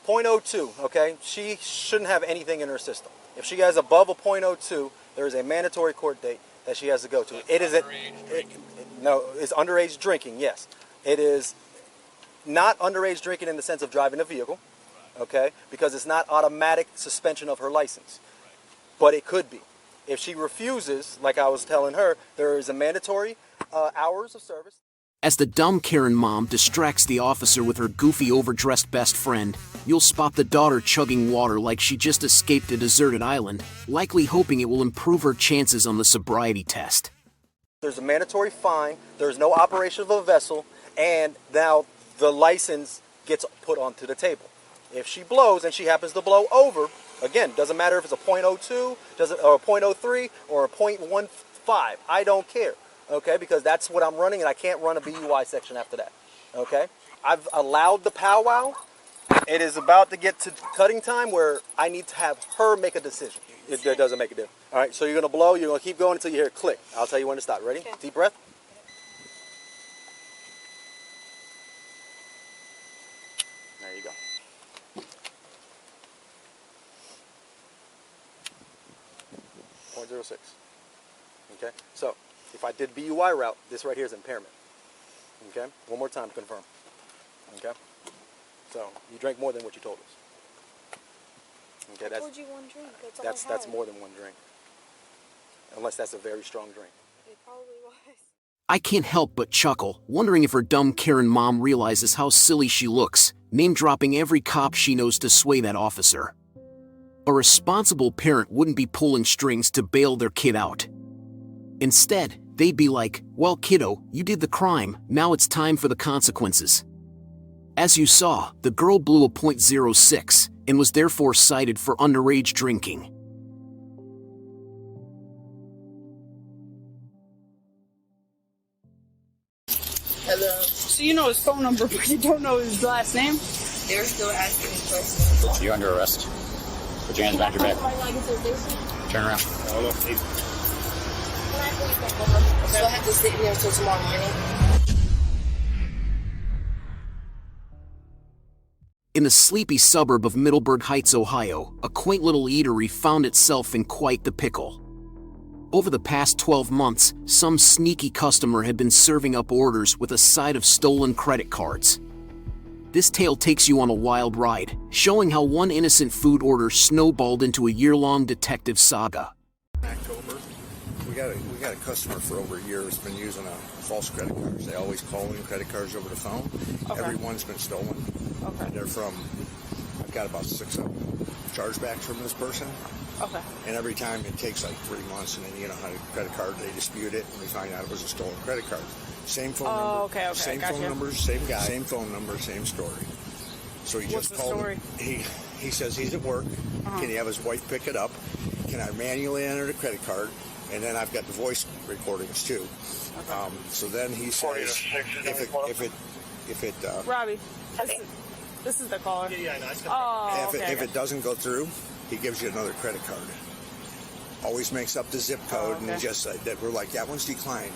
.02, okay? She shouldn't have anything in her system. If she has above a .02, there is a mandatory court date that she has to go to. It is no, it's underage drinking, yes. It is not underage drinking in the sense of driving a vehicle. Okay, because it's not automatic suspension of her license, but it could be. If she refuses, like I was telling her, there is a mandatory hours of service.
As the dumb Karen mom distracts the officer with her goofy overdressed best friend, you'll spot the daughter chugging water like she just escaped a deserted island, likely hoping it will improve her chances on the sobriety test.
There's a mandatory fine, there's no operation of a vessel, and now the license gets put onto the table. If she blows and she happens to blow over, again, doesn't matter if it's a .02, or a .03, or a .15, I don't care, okay, because that's what I'm running, and I can't run a BUI section after that, okay? I've allowed the powwow. It is about to get to cutting time where I need to have her make a decision. It doesn't make a difference. All right, so you're going to blow, you're going to keep going until you hear a click. I'll tell you when to stop. Ready? Okay. Deep breath. There you go. .06. Okay? So, if I did BUI route, this right here is impairment. Okay? One more time, confirm. Okay? So, you drank more than what you told us. Okay,
I told you one drink. That's all I had.
that's more than one drink. Unless that's a very strong drink.
It probably was.
I can't help but chuckle, wondering if her dumb Karen mom realizes how silly she looks, name-dropping every cop she knows to sway that officer. A responsible parent wouldn't be pulling strings to bail their kid out. Instead, they'd be like, well, kiddo, you did the crime, now it's time for the consequences. As you saw, the girl blew a .06 and was therefore cited for underage drinking.
Hello.
So you know his phone number, but you don't know his last name?
They're still asking me questions.
You're under arrest. Put your hands behind your back. Turn around.
So I have to sit here until tomorrow morning.
In the sleepy suburb of Middleburg Heights, Ohio, a quaint little eatery found itself in quite the pickle. Over the past 12 months, some sneaky customer had been serving up orders with a side of stolen credit cards. This tale takes you on a wild ride, showing how one innocent food order snowballed into a year-long detective saga.
October, we got a customer for over a year who's been using false credit cards. They always call in credit cards over the phone.
Okay.
Every one's been stolen.
Okay.
And they're from, I've got about 6 of them, chargebacks from this person.
Okay.
And every time it takes like 3 months, and then you know how the credit card, they dispute it, and we find out it was a stolen credit card. Same phone number,
okay,
same
gotcha.
phone number, same guy, same phone number, same story. So he
What's
just
the
called.
story?
He says he's at work. Can he have his wife pick it up? Can I manually enter the credit card? And then I've got the voice recordings too.
Okay.
So then he says, if it
Robbie, this is the caller. Oh, okay.
if it doesn't go through, he gives you another credit card. Always makes up the zip code, and just that we're like, that one's declined.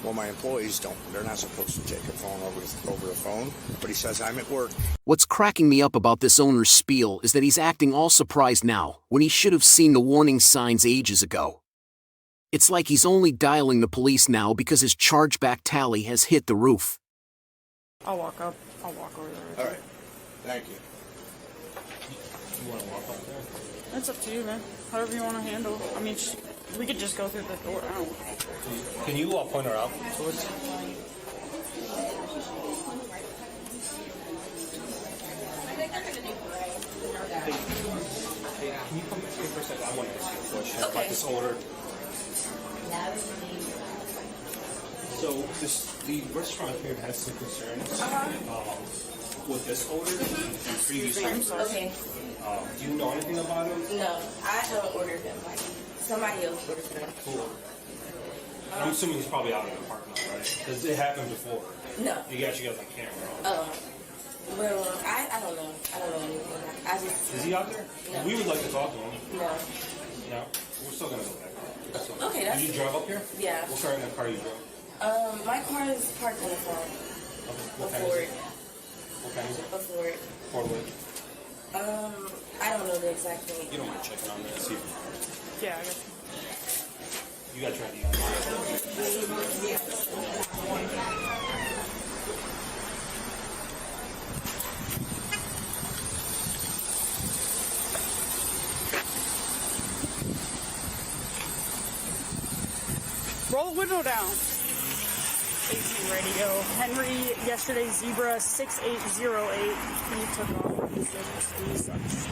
Well, my employees don't. They're not supposed to take a phone over the phone. But he says, I'm at work.
What's cracking me up about this owner's spiel is that he's acting all surprised now, when he should have seen the warning signs ages ago. It's like he's only dialing the police now because his chargeback tally has hit the roof.
I'll walk up. I'll walk over there.
All right. Thank you.
You want to walk up there? It's up to you, man. However you want to handle. I mean, we could just go through the door. I don't know.
Can you point her out to us? Can you come back here for a second? I want to ask you a question about this order. So the restaurant here has some concerns with this order and previous times.
Okay.
Do you know anything about it?
No, I haven't ordered them. Somebody else ordered them.
Cool. I'm assuming he's probably out in the parking lot, right? Because it happened before.
No.
You got on camera.
Well, I don't know. I don't know anything.
Is he out there?
No.
We would like to talk to him.
No.
No? We're still going to go back.
Okay, that's...
Did you drive up here?
Yeah.
What kind of car you drove?
My car is parked in the front.
What kind
Ford.
is it? What kind is it?
A Ford.
Ford what?
I don't know the exact thing.
You don't want to check it on there, see.
Yeah, I guess.
You got to try to
Roll the window down. AC radio. Henry, yesterday, Zebra 6808. He took off. He said he sucks.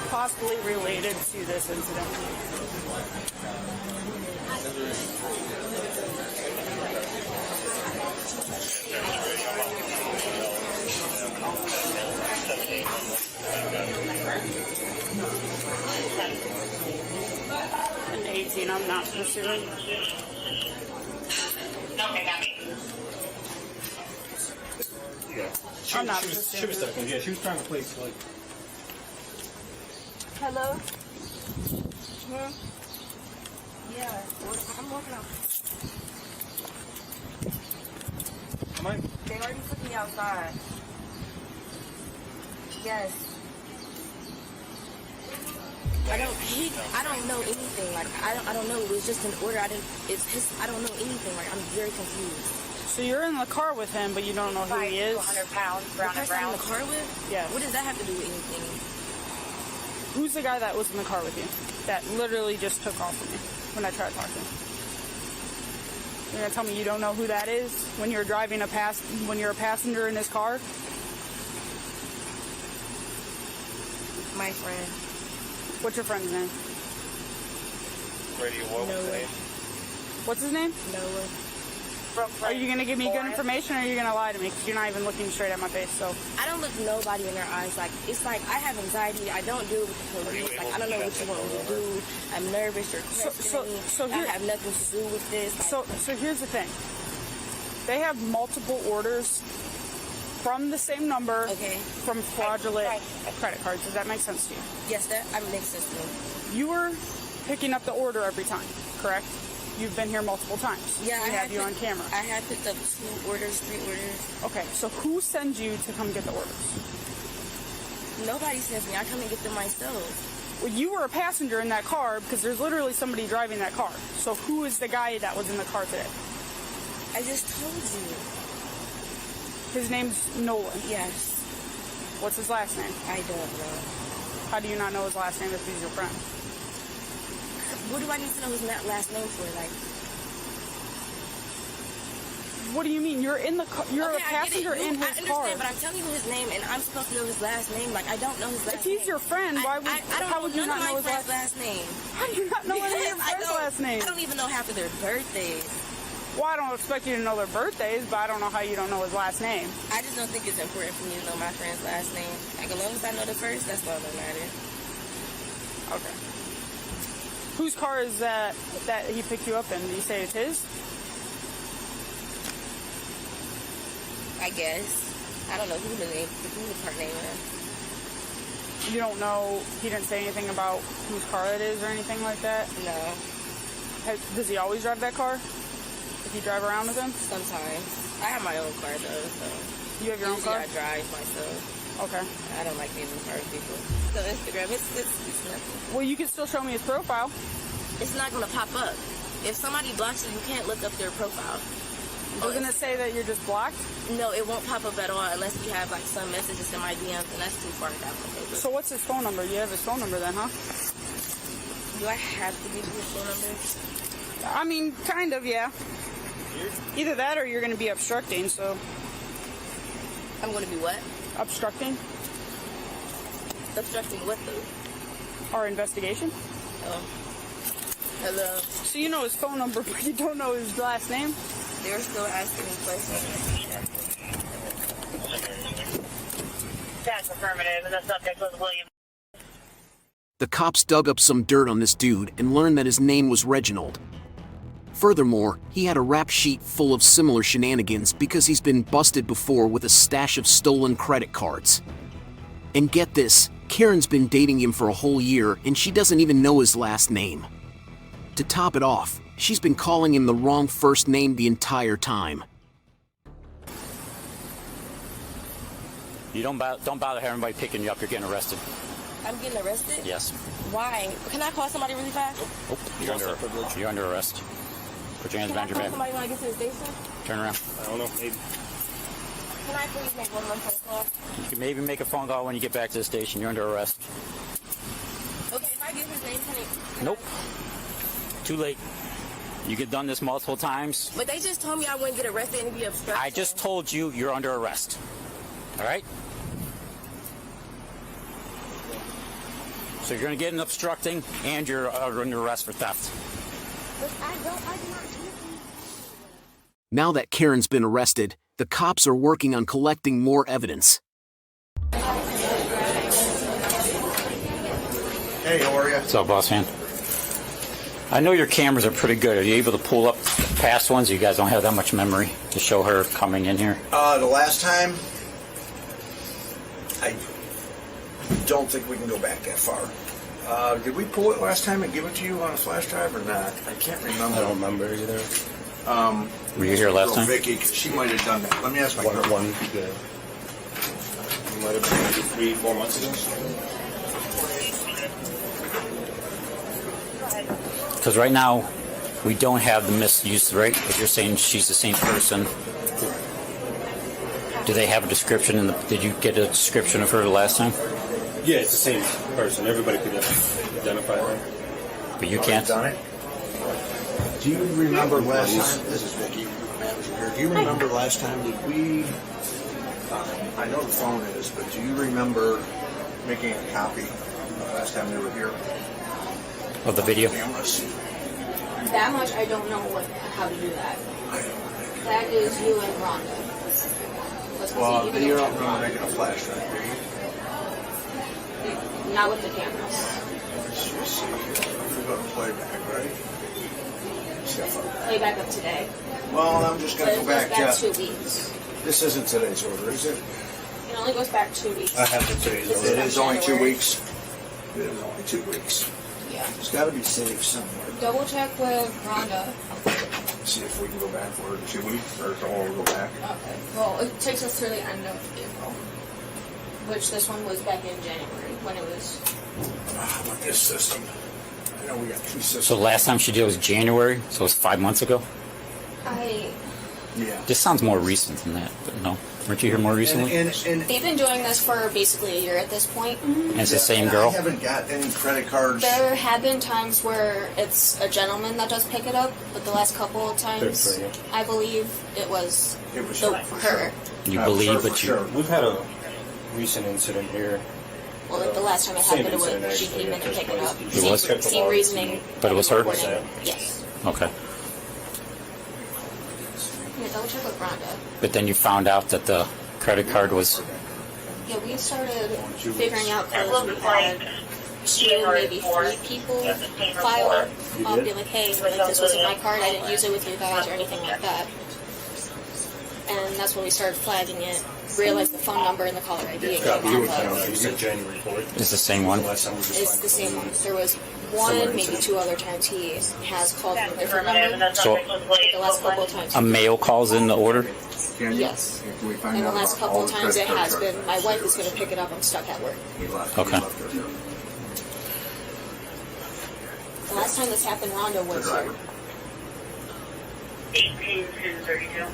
Possibly related to this incident. An 18, I'm not pursuing.
Okay, got me.
Yeah.
I'm not
She was stuck. Yeah, she was trying to place like.
Hello? Yeah, I'm working out.
Come on.
They already took me outside. Yes. I don't know anything. Like I don't know. It was just an order. I don't know anything. Like I'm very confused.
So you're in the car with him, but you don't know who he is.
100 pounds, brown and brown. In the car with?
Yeah.
What does that have to do with anything?
Who's the guy that was in the car with you? That literally just took off with me when I tried to talk to him. You're gonna tell me you don't know who that is when you're driving when you're a passenger in his car?
My friend.
What's your friend's name?
Noah.
What's his name?
Noah.
Are you going to give me good information, or are you going to lie to me? Because you're not even looking straight at my face, so.
I don't look nobody in their eyes. Like, it's like I have anxiety. I don't deal with the police. Like, I don't know what you want me to do. I'm nervous. You're questioning me. I have nothing to do with this. Like,
so here's the thing. They have multiple orders from the same number from fraudulent credit cards. Does that make sense to you?
Yes, that makes sense to me.
You were picking up the order every time, correct? You've been here multiple times.
Yeah,
I have you on camera.
I had picked up 2 orders, 3 orders.
Okay, so who sends you to come get the orders?
Nobody sends me. I come and get them myself.
Well, you were a passenger in that car because there's literally somebody driving that car. So who is the guy that was in the car today?
I just told you.
His name's Nolan.
Yes.
What's his last name?
I don't know.
How do you not know his last name if he's your friend?
What do I need to know his last name for? Like,
what do you mean? You're in the car. You're a passenger in his car.
I understand, but I'm telling you his name, and I'm supposed to know his last name. Like, I don't know his last name.
If he's your friend, why would how would you not know his
last name?
How do you not know any of your friends' last name?
I don't even know half of their birthdays.
Well, I don't expect you to know their birthdays, but I don't know how you don't know his last name.
I just don't think it's important for me to know my friend's last name. Like, as long as I know the first, that's all that matters.
Okay. Whose car is that he picked you up in? Did you say it's his?
I guess. I don't know who the car name is.
You don't know, he didn't say anything about whose car it is or anything like that?
No.
Does he always drive that car? If you drive around with him?
Sometimes. I have my own car though, so.
You have your own car?
I drive myself.
Okay.
I don't like being in the car with people. So Instagram, it's nothing.
Well, you can still show me his profile.
It's not going to pop up. If somebody blocks you, you can't look up their profile.
Doesn't it say that you're just blocked?
No, it won't pop up at all unless you have like some messages in my DMs, and that's too far down my paper.
So what's his phone number? You have his phone number then, huh?
Do I have to give you his phone number?
I mean, kind of, yeah. Either that or you're going to be obstructing, so.
I'm going to be what?
Obstructing.
Obstructing what though?
Our investigation.
Oh. Hello.
So you know his phone number, but you don't know his last name?
They're still asking me questions.
That's affirmative, and the subject was William.
The cops dug up some dirt on this dude and learned that his name was Reginald. Furthermore, he had a rap sheet full of similar shenanigans because he's been busted before with a stash of stolen credit cards. And get this, Karen's been dating him for a whole year and she doesn't even know his last name. To top it off, she's been calling him the wrong first name the entire time.
You don't bother having anybody picking you up, you're getting arrested.
I'm getting arrested?
Yes.
Why? Can I call somebody really fast?
Oh, you're under arrest. Put your hands behind your back.
Can I call somebody when I get to the station?
Turn around.
I don't know, maybe.
Can I please make one more phone call?
You can maybe make a phone call when you get back to the station. You're under arrest.
Okay, if I get his name, can
Nope. Too late. You get done this multiple times.
But they just told me I wouldn't get arrested and be obstructed.
I just told you you're under arrest. All right? So you're going to get an obstructing and you're under arrest for theft.
But I do not do it.
Now that Karen's been arrested, the cops are working on collecting more evidence.
Hey, how are you?
What's up, boss man? I know your cameras are pretty good. Are you able to pull up past ones? You guys don't have that much memory to show her coming in here.
The last time, I don't think we can go back that far. Did we pull it last time and give it to you on a flash drive or not? I can't remember.
I don't remember either.
Were you here last time?
Vicky, she might have done that. Let me ask my girl.
One, yeah. Might have been maybe 3-4 months ago.
Because right now, we don't have the misuse, right? But you're saying she's the same person. Do they have a description? Did you get a description of her the last time?
Yeah, it's the same person. Everybody could identify her.
But you can't?
Done it? Do you remember last time? This is Vicky, manager here. Do you remember last time did we? I know the phone is, but do you remember making a copy last time they were here?
Of the video?
Cameras.
That much I don't know how to do that. That is you and Rhonda.
Well, you don't remember making a flash drive, do you?
Not with the cameras.
Let's just see here. If we go to playback, right?
Playback of today.
Well, I'm just going to go back.
It goes back 2 weeks.
This isn't today's order, is it?
It only goes back 2 weeks.
I have today's order. It is only 2 weeks. It is only 2 weeks.
Yeah.
It's got to be saved somewhere.
Double check with Rhonda.
See if we can go back for 2 weeks, or if we'll go back.
Okay. Well, it takes us through the end of April. Which this one was back in January, when it was...
With this system. I know we got 2 systems.
So the last time she did was January, so it was 5 months ago?
Yeah.
This sounds more recent than that, but no. Weren't you here more recently?
And
They've been doing this for basically a year at this point.
And it's the same girl?
I haven't got any credit cards.
There have been times where it's a gentleman that does pick it up, but the last couple of times, I believe it was her.
You believe, but you...
We've had a recent incident here.
Well, like the last time it happened, she came in and picked it up.
It was?
Same reasoning.
But it was her?
Yes.
Okay.
Yeah, double check with Rhonda.
But then you found out that the credit card was...
Yeah, we started figuring out because we had 2, maybe 3 people file be like, hey, like, this wasn't my card, I didn't use it with you guys or anything like that. And that's when we started flagging it, realized the phone number and the caller ID it came off of.
You said January 4th.
It's the same one?
It's the same one. There was one, maybe 2 other times he has called from a different number.
So
The last couple of times.
a male calls in the order?
Yes. And the last couple of times it has been, my wife is going to pick it up, I'm stuck at work.
Okay.
The last time this happened, Rhonda was here.
18-32.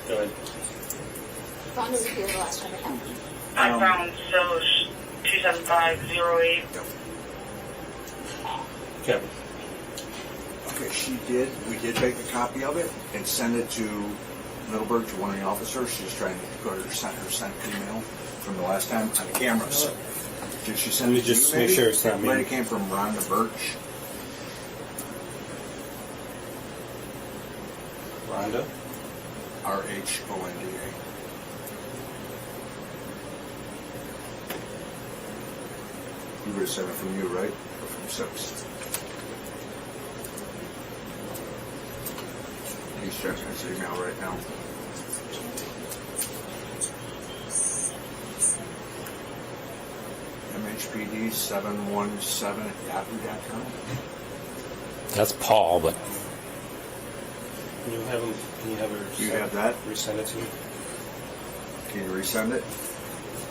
Go ahead.
Rhonda was here the last time it happened.
I found Soch 27508.
Kevin.
Okay, we did make a copy of it and send it to Middleburg, to one of the officers. She's trying to go to her sent email from the last time on the cameras. Did she send it to you?
Just make sure it's not me.
It came from Rhonda Birch.
Rhonda?
RHONDA. You would have sent it from you, right? Or from Six? He's checking his email right now. MHPD717@yahoo.com.
That's Paul, but...
Can you have him? Can you have her?
You have that?
Resend it to me.
Can you resend it?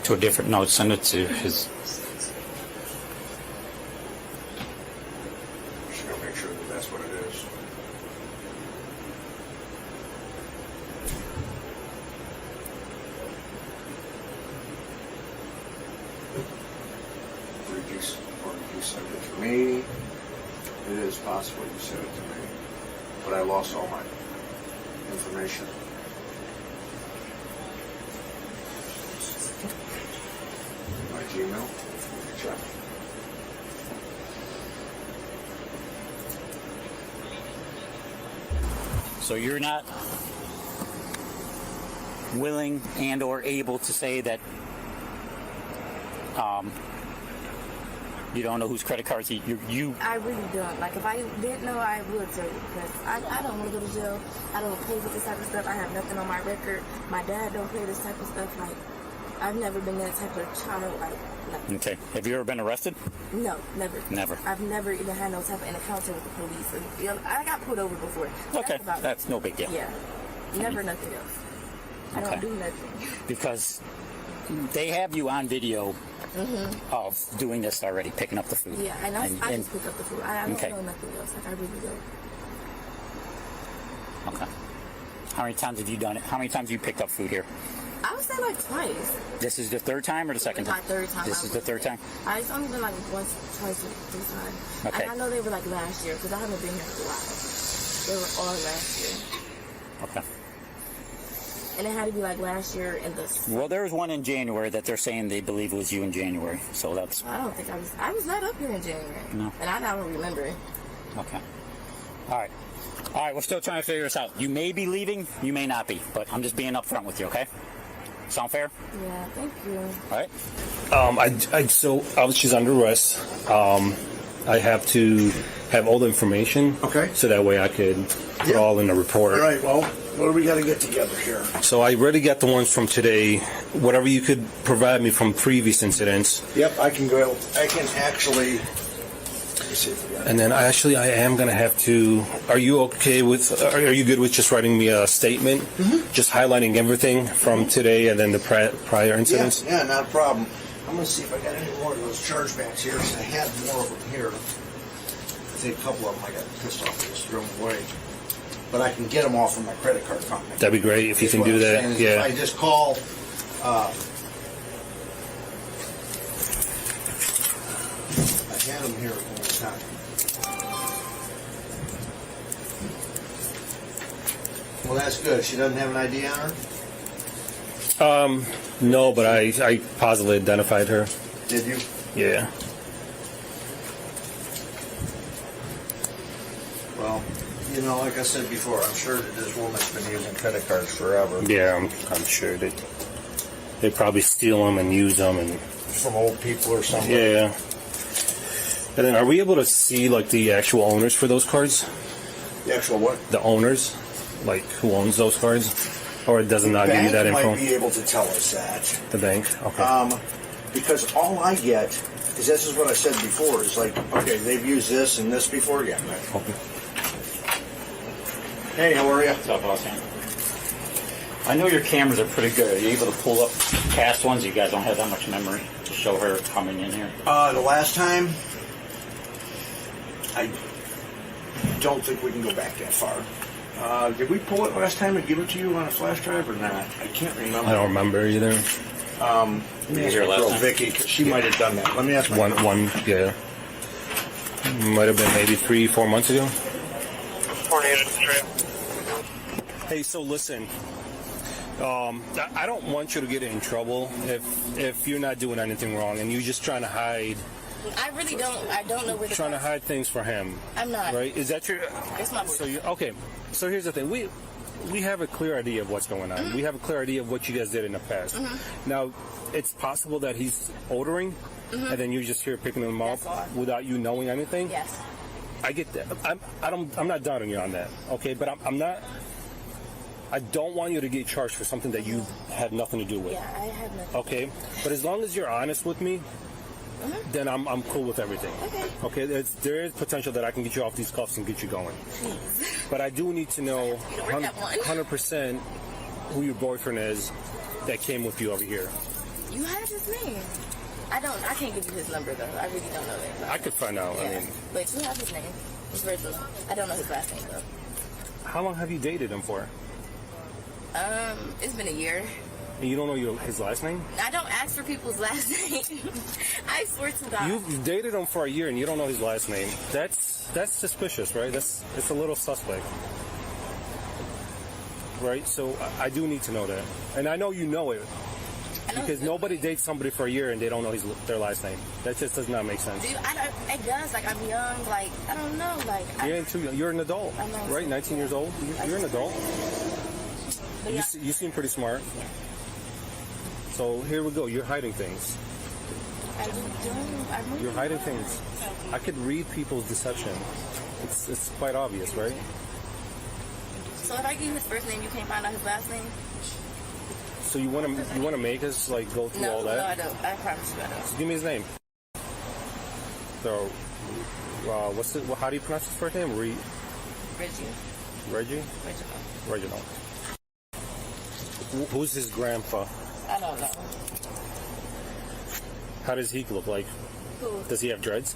To a different... No, send it to his...
Just gotta make sure that that's what it is. Or you send it to me. It is possible you sent it to me, but I lost all my information. My Gmail. Check.
So you're not willing and or able to say that you don't know whose credit cards you
I really don't. Like, if I didn't know, I would tell you, because I don't want to go to jail. I don't play with this type of stuff. I have nothing on my record. My dad don't play this type of stuff. Like, I've never been that type of child. Like, no.
Okay. Have you ever been arrested?
No, never.
Never.
I've never even had no type of encounter with the police. And, you know, I got pulled over before.
Okay, that's no big deal.
Yeah. Never nothing else. I don't do nothing.
Because they have you on video of doing this already, picking up the food.
Yeah, and I just pick up the food. I don't know nothing else. Like, I really don't.
Okay. How many times have you done it? How many times have you picked up food here?
I would say like twice.
This is the third time or the second time?
My third time.
This is the third time?
It's only been like once, twice, 3 times.
Okay.
And I know they were like last year because I haven't been here for a while. They were all last year.
Okay.
And it had to be like last year in the...
Well, there was one in January that they're saying they believe it was you in January. So that's...
I don't think I was not up here in January.
No.
And I don't remember.
Okay. All right. All right, we're still trying to figure this out. You may be leaving, you may not be, but I'm just being upfront with you, okay? Sound fair?
Yeah, thank you.
All
right. So she's under arrest. I have to have all the information.
Okay.
So that way I could put all in the report.
All right, well, what do we got to get together here?
So I already got the ones from today. Whatever you could provide me from previous incidents.
Yep, I can go. I can actually...
And then I am going to have to, are you okay with, are you good with just writing me a statement? Just highlighting everything from today and then the prior incidents?
Yeah, not a problem. I'm going to see if I got any more of those chargebacks here, because I had more of them here. I think a couple of them I got pissed off, just threw them away. But I can get them off of my credit card company.
That'd be great if you can do that. Yeah.
If I just call... I had them here all the time. Well, that's good. She doesn't have an ID on her?
No, but I positively identified her.
Did you?
Yeah.
Well, you know, like I said before, I'm sure that this woman's been using credit cards forever.
Yeah, I'm sure they probably steal them and use them and
from old people or something.
Yeah. And then, are we able to see like the actual owners for those cards?
The actual what?
The owners, like who owns those cards, or it does not give you that info?
The bank might be able to tell us that.
The bank, okay.
Because all I get is this is what I said before. Is like, okay, they've used this and this before. Yeah. Right.
Okay.
Hey, how are you?
What's up, Austin? I know your cameras are pretty good. Are you able to pull up past ones? You guys don't have that much memory to show her coming in here.
The last time, I don't think we can go back that far. Did we pull it last time and give it to you on a flash drive or not? I can't remember.
I don't remember either.
Let me ask my girl Vicky, because she might have done that. Let me ask my
one, yeah. Might have been maybe 3-4 months ago. Hey, so listen. I don't want you to get in trouble if you're not doing anything wrong and you're just trying to hide.
I really don't. I don't know where the
trying to hide things for him.
I'm not.
Right? Is that your?
It's my
So you okay? So here's the thing. We have a clear idea of what's going on. We have a clear idea of what you guys did in the past. Now, it's possible that he's ordering, and then you're just here picking him up without you knowing anything.
Yes.
I get that. I'm not doubting you on that. Okay, but I'm not. I don't want you to get charged for something that you had nothing to do with.
Yeah, I had nothing.
Okay, but as long as you're honest with me, then I'm cool with everything. Okay. There is potential that I can get you off these cuffs and get you going.
Please.
But I do need to know 100% who your boyfriend is that came with you over here.
You have his name. I can't give you his number though. I really don't know that.
I could find out.
Yeah.
I mean,
but you have his name. It's Virgil. I don't know his last name though.
How long have you dated him for?
It's been a year.
And you don't know his last name?
I don't ask for people's last name. I swear to God.
You've dated him for a year and you don't know his last name. That's suspicious, right? It's a little suspect. Right? So I do need to know that. And I know you know it. Because nobody dates somebody for a year and they don't know their last name. That just does not make sense.
It does. Like, I'm young. Like, I don't know. Like,
you ain't too young. You're an adult, right? 19 years old. You're an adult. You seem pretty smart. So here we go. You're hiding things. You're hiding things. I could read people's deception. It's quite obvious, right?
So if I give you his first name, you can't find out his last name?
So you want to make us like go through all that?
No, I don't. I promise you I don't.
So give me his name. So, how do you pronounce his first name?
Reggie.
Reggie? Reginald. Who's his grandpa?
I don't know.
How does he look like?
Who?
Does he have dreads?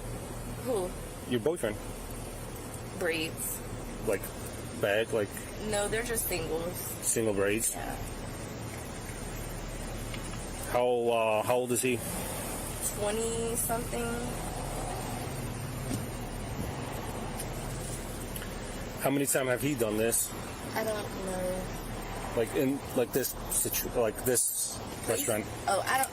Who?
Your boyfriend?
Braids.
Like bag, like
No, they're just singles.
single braids?
Yeah.
How old is he?
20 something.
How many times have he done this?
I don't know.
Like in this restaurant?
Oh, I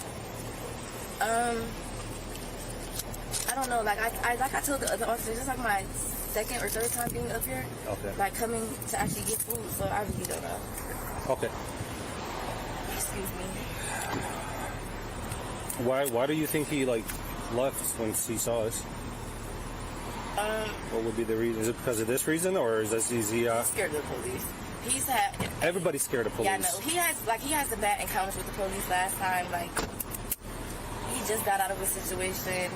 don't know. Like I told the other officers, this is like my second or third time being up here.
Okay.
Like coming to actually get food, so I really don't know.
Okay.
Excuse me.
Why do you think he left when he saw us? What would be the reason? Is it because of this reason, or is he
scared of the police? He's had.
Everybody's scared of police.
Yeah, I know. He has the bad encounters with the police last time. Like he just got out of a situation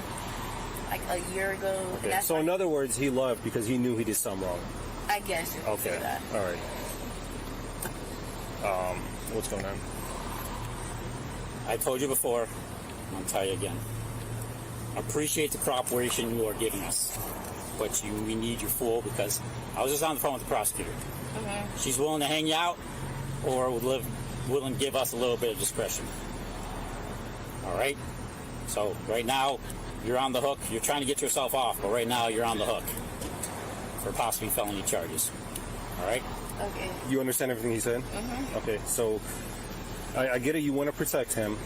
like a year ago.
Okay.
And
So in other words, he left because he knew he did something wrong.
I guess you could say that.
All right. What's going on?
I told you before, I'll tell you again. Appreciate the cooperation you are giving us, but we need your full, because I was just on the phone with the prosecutor.
Mm-hmm.
She's willing to hang you out, or willing to give us a little bit of discretion. All right? So right now, you're on the hook. You're trying to get yourself off, but right now you're on the hook for possibly felony charges. All right?
Okay.
You understand everything he said?
Mm-hmm.
Okay, so I get it. You want to protect him,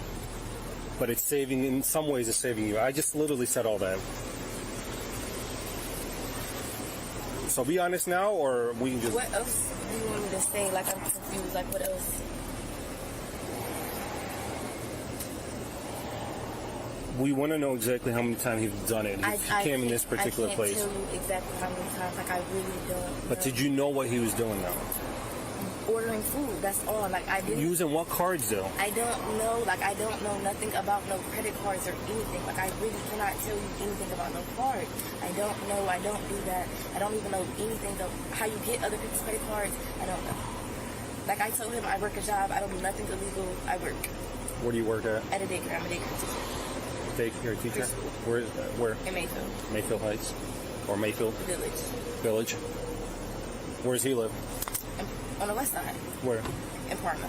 but it's saving, in some ways, it's saving you. I just literally said all that. So be honest now, or we can just...
What else do you want me to say? Like, I'm confused. Like, what else?
We want to know exactly how many times he's done it. He came in this particular place.
I can't tell you exactly how many times. Like, I really don't.
But did you know what he was doing now?
Ordering food. That's all. Like, I didn't.
Using what cards, though?
I don't know. Like, I don't know nothing about no credit cards or anything. Like, I really cannot tell you anything about no card. I don't know. I don't do that. I don't even know anything of how you get other people's credit cards. I don't know. Like, I told him I work a job. I don't do nothing illegal. I work.
Where do you work at?
At a daycare. I'm a daycare teacher.
Daycare teacher? Where?
In Mayfield.
Mayfield Heights? Or Mayfield? Village. Where does he live?
On the west side.
Where?
In Parma.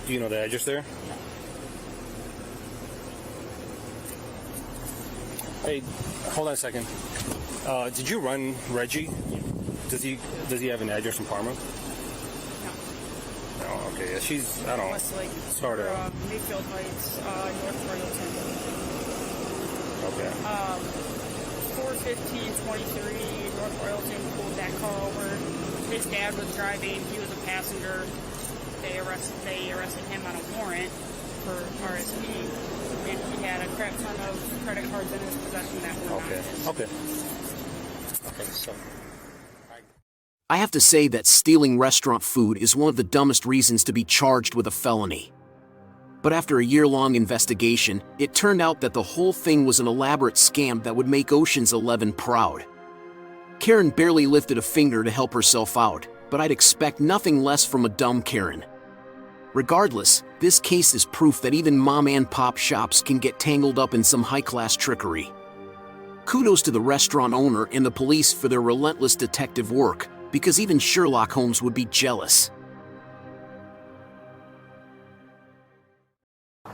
Do you know the address there?
No.
Hey, hold on a second. Did you run Reggie? Does he have an address in Parma?
No.
Oh, okay. Yeah, she's, I don't know.
Westlake.
Sort of.
Mayfield Heights, North Royalton.
Okay.
415-23, North Royalton pulled that car over. His dad was driving. He was a passenger. They arrested him on a warrant for RSV, and he had a crap ton of credit cards in his possession that were not his.
Okay. So.
I have to say that stealing restaurant food is one of the dumbest reasons to be charged with a felony. But after a year-long investigation, it turned out that the whole thing was an elaborate scam that would make Ocean's 11 proud. Karen barely lifted a finger to help herself out, but I'd expect nothing less from a dumb Karen. Regardless, this case is proof that even mom and pop shops can get tangled up in some high-class trickery. Kudos to the restaurant owner and the police for their relentless detective work, because even Sherlock Holmes would be jealous.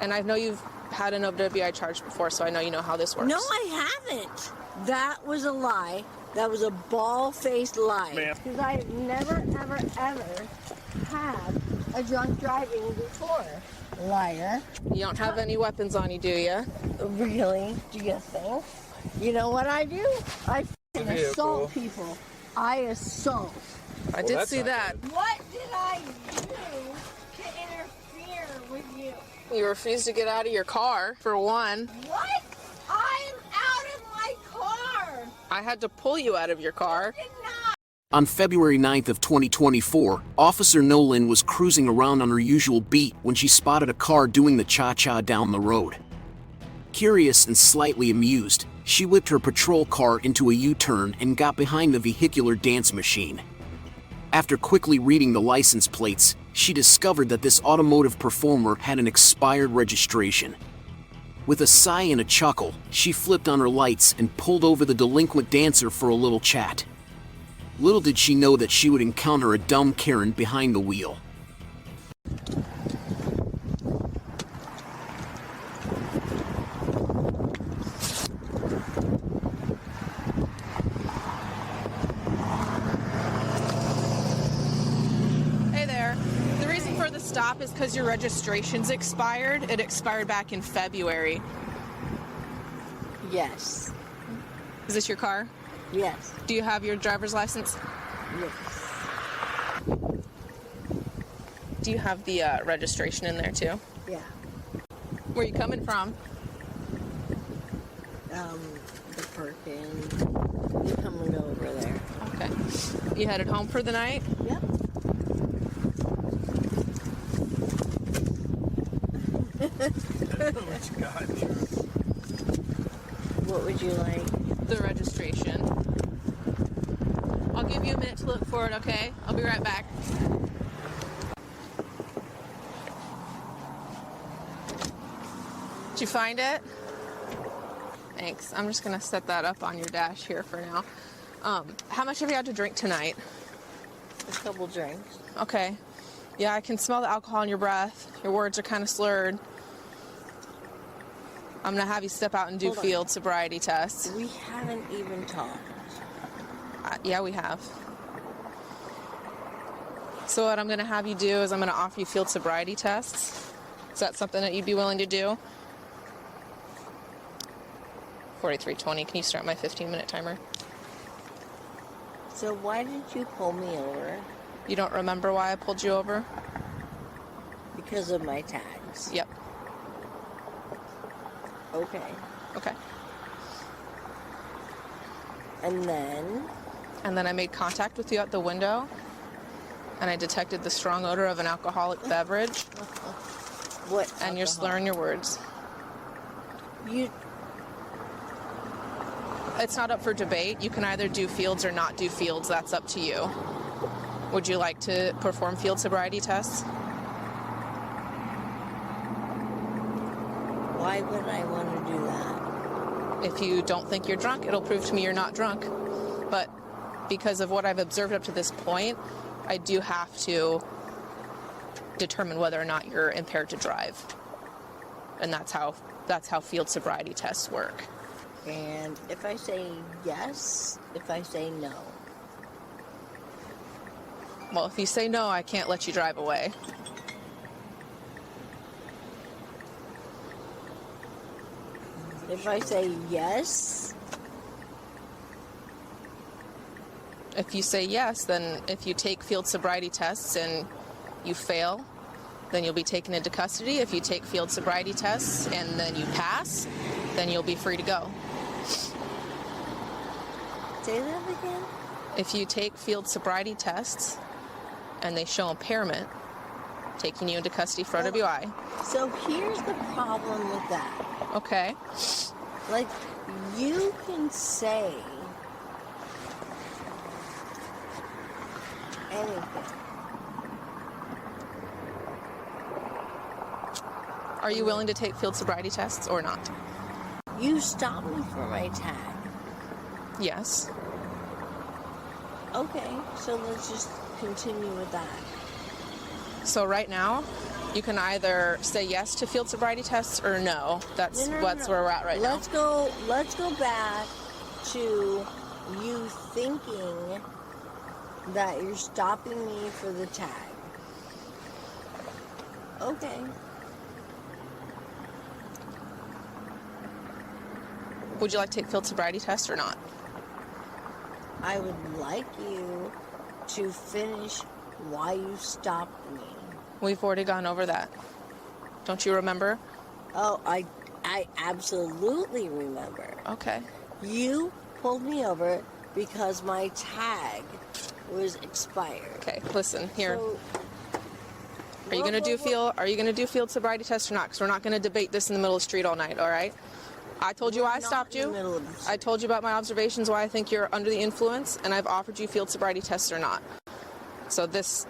And I know you've had an OWI charge before, so I know you know how this works.
No, I haven't. That was a lie. That was a bald-faced lie. Because I've never, ever, ever had a drunk driving before. Liar.
You don't have any weapons on you, do you?
Really? Do you think? You know what I do? I assault people. I assault.
I did see that.
What did I do to interfere with you?
You refused to get out of your car, for one.
What? I'm out of my car.
I had to pull you out of your car.
On February 9th of 2024, Officer Nolan was cruising around on her usual beat when she spotted a car doing the cha-cha down the road. Curious and slightly amused, she whipped her patrol car into a U-turn and got behind the vehicular dance machine. After quickly reading the license plates, she discovered that this automotive performer had an expired registration. With a sigh and a chuckle, she flipped on her lights and pulled over the delinquent dancer for a little chat. Little did she know that she would encounter a dumb Karen behind the wheel.
Hey there. The reason for the stop is because your registration's expired. It expired back in February.
Yes.
Is this your car?
Yes.
Do you have your driver's license?
Yes.
Do you have the registration in there too?
Yeah.
Where are you coming from?
The Perkins. You coming over there?
Okay. You headed home for the night?
Yep. What would you like?
The registration. I'll give you a minute to look for it, okay? I'll be right back. Did you find it? Thanks. I'm just gonna set that up on your dash here for now. How much have you had to drink tonight?
A couple drinks.
Okay. Yeah, I can smell the alcohol in your breath. Your words are kind of slurred. I'm gonna have you step out and do field sobriety tests.
We haven't even talked.
Yeah, we have. So what I'm gonna have you do is I'm gonna offer you field sobriety tests. Is that something that you'd be willing to do? 43:20. Can you start my 15-minute timer?
So why did you pull me over?
You don't remember why I pulled you over?
Because of my tags.
Yep.
Okay.
Okay.
And then?
And then I made contact with you at the window, and I detected the strong odor of an alcoholic beverage.
What?
And alcohol? You're slurring your words. It's not up for debate. You can either do fields or not do fields. That's up to you. Would you like to perform field sobriety tests?
Why would I want to do that?
If you don't think you're drunk, it'll prove to me you're not drunk. But because of what I've observed up to this point, I do have to determine whether or not you're impaired to drive. And that's how field sobriety tests work.
And if I say yes, if I say no?
Well, if you say no, I can't let you drive away.
If I say yes?
If you say yes, then if you take field sobriety tests and you fail, then you'll be taken into custody. If you take field sobriety tests and then you pass, then you'll be free to go.
Say that again?
If you take field sobriety tests and they show impairment, taking you into custody for DUI.
So here's the problem with that.
Okay.
Like, you can say anything.
Are you willing to take field sobriety tests or not?
You stopped me for my tag.
Yes.
Okay, so let's just continue with that.
So right now, you can either say yes to field sobriety tests or no. That's where we're at right now.
Let's go back to you thinking that you're stopping me for the tag. Okay.
Would you like to take field sobriety tests or not?
I would like you to finish why you stopped me.
We've already gone over that. Don't you remember?
Oh, I absolutely remember.
Okay.
You pulled me over because my tag was expired.
Okay, listen here.
So,
are you gonna do field sobriety tests or not? Because we're not gonna debate this in the middle of the street all night. All right. I told you why I stopped you. I told you about my observations, why I think you're under the influence, and I've offered you field sobriety tests or not. So those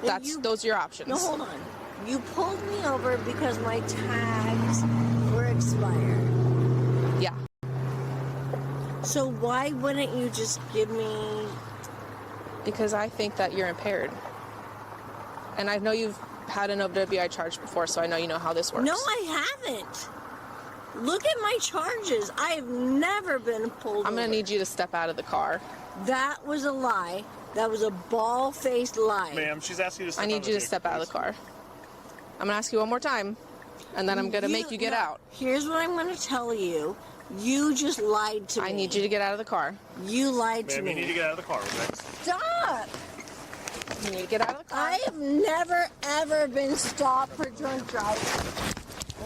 are your options.
No, hold on. You pulled me over because my tags were expire.
Yeah.
So why wouldn't you just give me...
Because I think that you're impaired. And I know you've had an OWI charge before, so I know you know how this works.
No, I haven't. Look at my charges. I have never been pulled
I'm going
over.
to need you to step out of the car.
That was a lie. That was a bald-faced lie.
Ma'am, she's asking you to step
I
out
need
of the
you to
vehicle,
step out of the car. I'm going to ask you one more time, and then I'm going to make you get out.
Here's what I'm going to tell you. You just lied to me.
I need you to get out of the car.
You lied to
Ma'am,
me.
you need to get out of the car, okay?
Stop!
You need to get out of the car.
I have never, ever been stopped for drunk driving.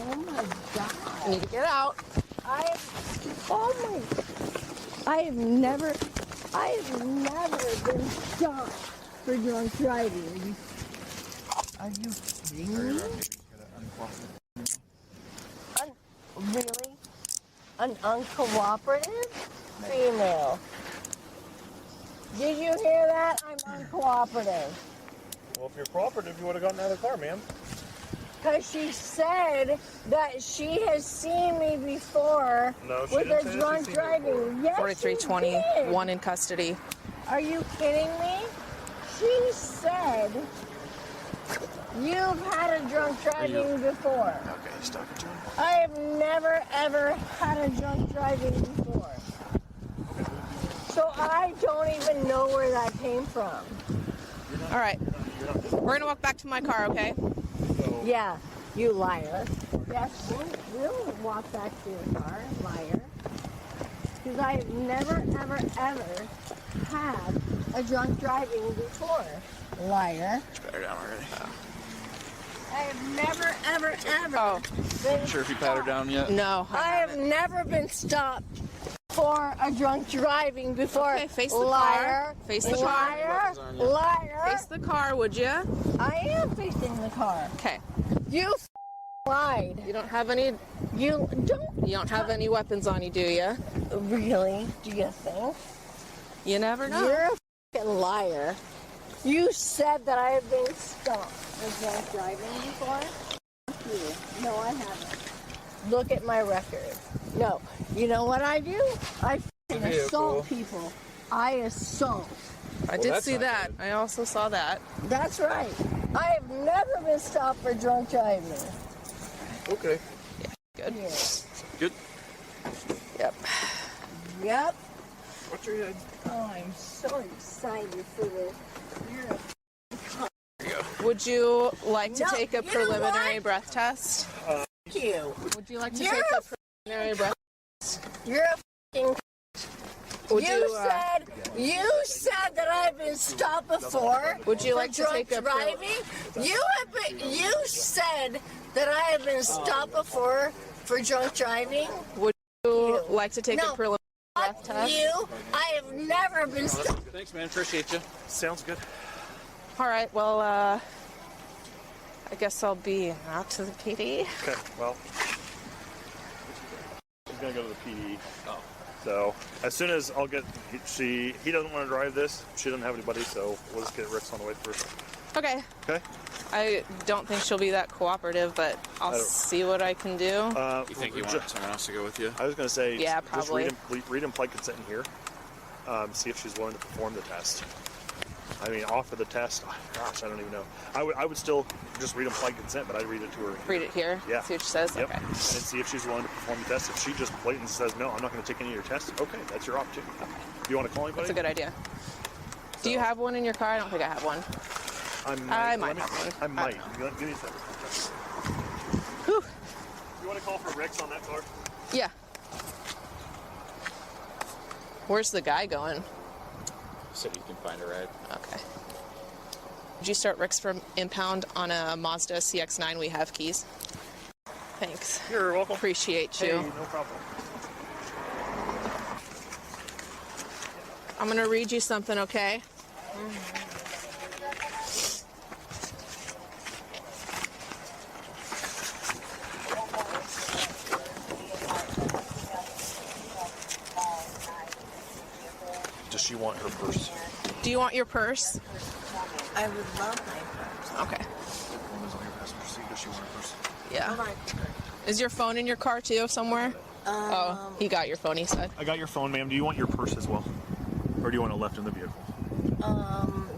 Oh my God.
You need to get out.
I have never been stopped for drunk driving. Are you kidding me? Really? An uncooperative female. Did you hear that? I'm uncooperative.
Well, if you're cooperative, you would have gotten out of the car, ma'am.
Because she said that she has seen me before
No, she
with
didn't
a
say that
drunk
she's seen you
driving. Yes,
4320,
she did.
one in custody.
Are you kidding me? She said you've had a drunk driving before.
Okay, he's talking to him.
I have never, ever had a drunk driving before. So I don't even know where that came from.
All right. We're going to walk back to my car, okay?
Yeah, you liar. Yes, we'll walk back to your car, liar. Because I have never, ever, ever had a drunk driving before, liar.
It's better down already.
I have never, ever, ever been
Sure if you pat her down yet?
No.
I have never been stopped for a drunk driving before.
Okay, face the
liar,
car. Face the
liar,
car.
liar.
Face the car, would you?
I am facing the car.
Okay.
You lied.
You don't have any.
You
don't have any weapons on you, do you?
Really? Do you think?
You never know.
You're a fucking liar. You said that I have been stopped for drunk driving before. Fuck you. No, I haven't. Look at my record. No. You know what I do? I fucking assault people. I assault.
I did see that. I also saw that.
That's right. I have never been stopped for drunk driving.
Okay.
Good.
Yeah.
Good.
Yep.
Yep.
Watch your head.
Oh, I'm so excited for this. You're a
Would you like to
No,
take a
you know
preliminary
what?
breath test?
fuck you.
Would you like to
You're
take
a
a preliminary breath test?
You're a fucking.
Would
You said that I've been stopped before.
Would you
for
like to
drunk
take a
driving? You said that I have been stopped before for drunk driving.
Would you like to take
No.
a preliminary breath test?
You, I have never been stopped.
Thanks, man. Appreciate you. Sounds good.
All right. Well, I guess I'll be out to the PD.
Okay, well. She's going to go to the PD. Oh. So, as soon as I'll get, he doesn't want to drive this. She doesn't have anybody, so we'll just get Rick's on the way first.
Okay.
Okay?
I don't think she'll be that cooperative, but I'll see what I can do.
You think you want someone else to go with you? I was going to say,
Yeah,
just
probably.
read implied consent in here. See if she's willing to perform the test. I mean, offer the test. Oh, gosh, I don't even know. I would still just read implied consent, but I'd read it to her.
Read it here?
Yeah.
See what she says?
Yep.
Okay.
And see if she's willing to perform the test. If she just blatantly says, no, I'm not going to take any of your tests, okay, that's your opportunity. Do you want to call anybody?
That's a good idea. Do you have one in your car? I don't think I have one.
I
might have one.
I might. Give me a second.
Whew.
You want to call for Rick's on that car?
Yeah. Where's the guy going?
Said you can find a ride.
Okay. Would you start Rick's from impound on a Mazda CX-9? We have keys. Thanks.
You're welcome.
Appreciate you.
Hey, no problem.
I'm gonna read you something, okay?
Does she want her purse?
Do you want your purse?
I would love my purse.
Okay.
One is on your passenger seat. Does she want her purse?
Yeah.
Hold on.
Is your phone in your car too somewhere? Oh, he got your phone, he said.
I got your phone, ma'am. Do you want your purse as well? Or do you want it left in the vehicle?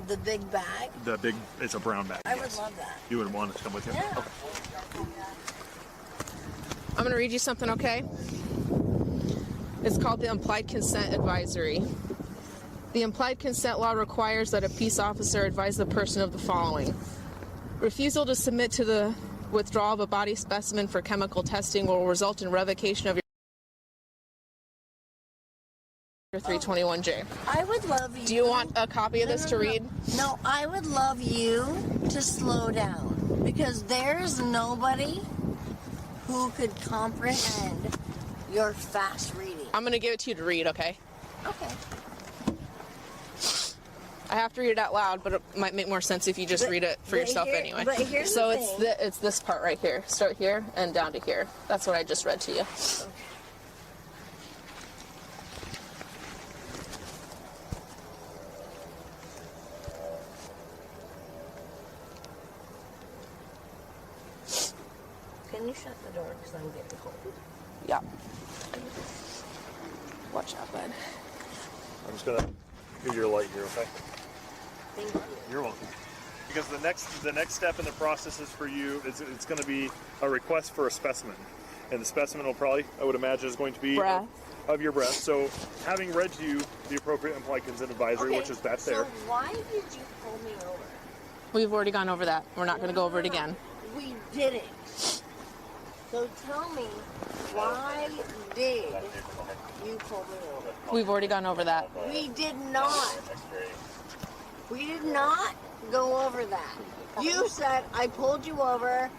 The big bag.
It's a brown bag.
I would love that.
You would want it to come with you?
Yeah.
Okay.
I'm going to read you something, okay? It's called the Implied Consent Advisory. The implied consent law requires that a peace officer advise the person of the following. Refusal to submit to the withdrawal of a body specimen for chemical testing will result in revocation of your 321J.
I would love you.
Do you want a copy of this to read?
No, I would love you to slow down because there's nobody who could comprehend your fast reading.
I'm going to give it to you to read, okay?
Okay.
I have to read it out loud, but it might make more sense if you just read it for yourself anyway.
But here's
so
the thing.
it's this part right here. Start here and down to here. That's what I just read to you.
Okay. Can you shut the door because I'm getting cold?
Yeah. Watch out, bud.
I'm just gonna give you a light here, okay?
Thank you.
You're welcome. Because the next step in the process is for you. It's going to be a request for a specimen, and the specimen will probably, I would imagine, is going to be of your breath. So, having read to you the appropriate implied consent advisory, which is that there.
So why did you pull me over?
We've already gone over that. We're not going to go over it again.
We didn't. So tell me, why did you pull me over?
We've already gone over that.
We did not. We did not go over that. You said, I pulled you over,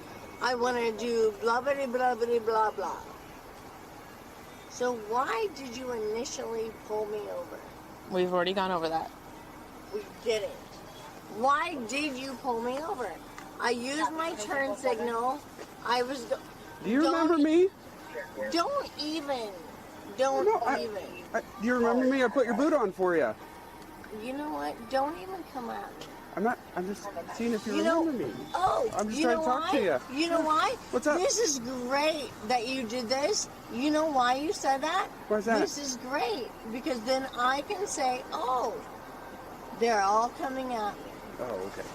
I want to do blah, blah, blah, blah, blah, blah. So why did you initially pull me over?
We've already gone over that.
We didn't. Why did you pull me over? I used my turn signal. I was...
Do you remember me?
Don't even.
Do you remember me? I put your boot on for you.
You know what? Don't even come at me.
I'm just seeing if you remember me.
Oh,
I'm just
you
trying
know
to talk
why?
to you.
You know why?
What's up?
This is great that you did this. You know why you said that?
Why's that?
This is great because then I can say, oh, they're all coming at me.
Oh, okay.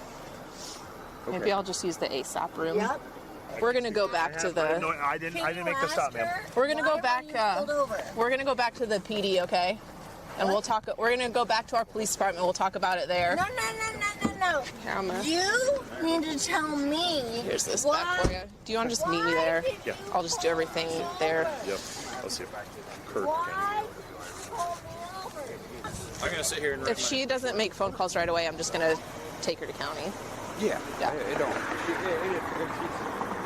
Maybe I'll just use the ASAP room.
Yep.
We're gonna go back to the.
I didn't make the stop, ma'am.
We're gonna go back. We're gonna go back to the PD, okay? And we'll talk. We're gonna go back to our police department. We'll talk about it there.
No.
Camera.
You need to tell me.
Here's this back for you. Do you want to just meet me there?
Yeah.
I'll just do everything there.
Yep. Let's see if Kurt
Why?
I'm gonna sit here and.
If she doesn't make phone calls right away, I'm just gonna take her to county.
Yeah.
Yeah.
It don't. If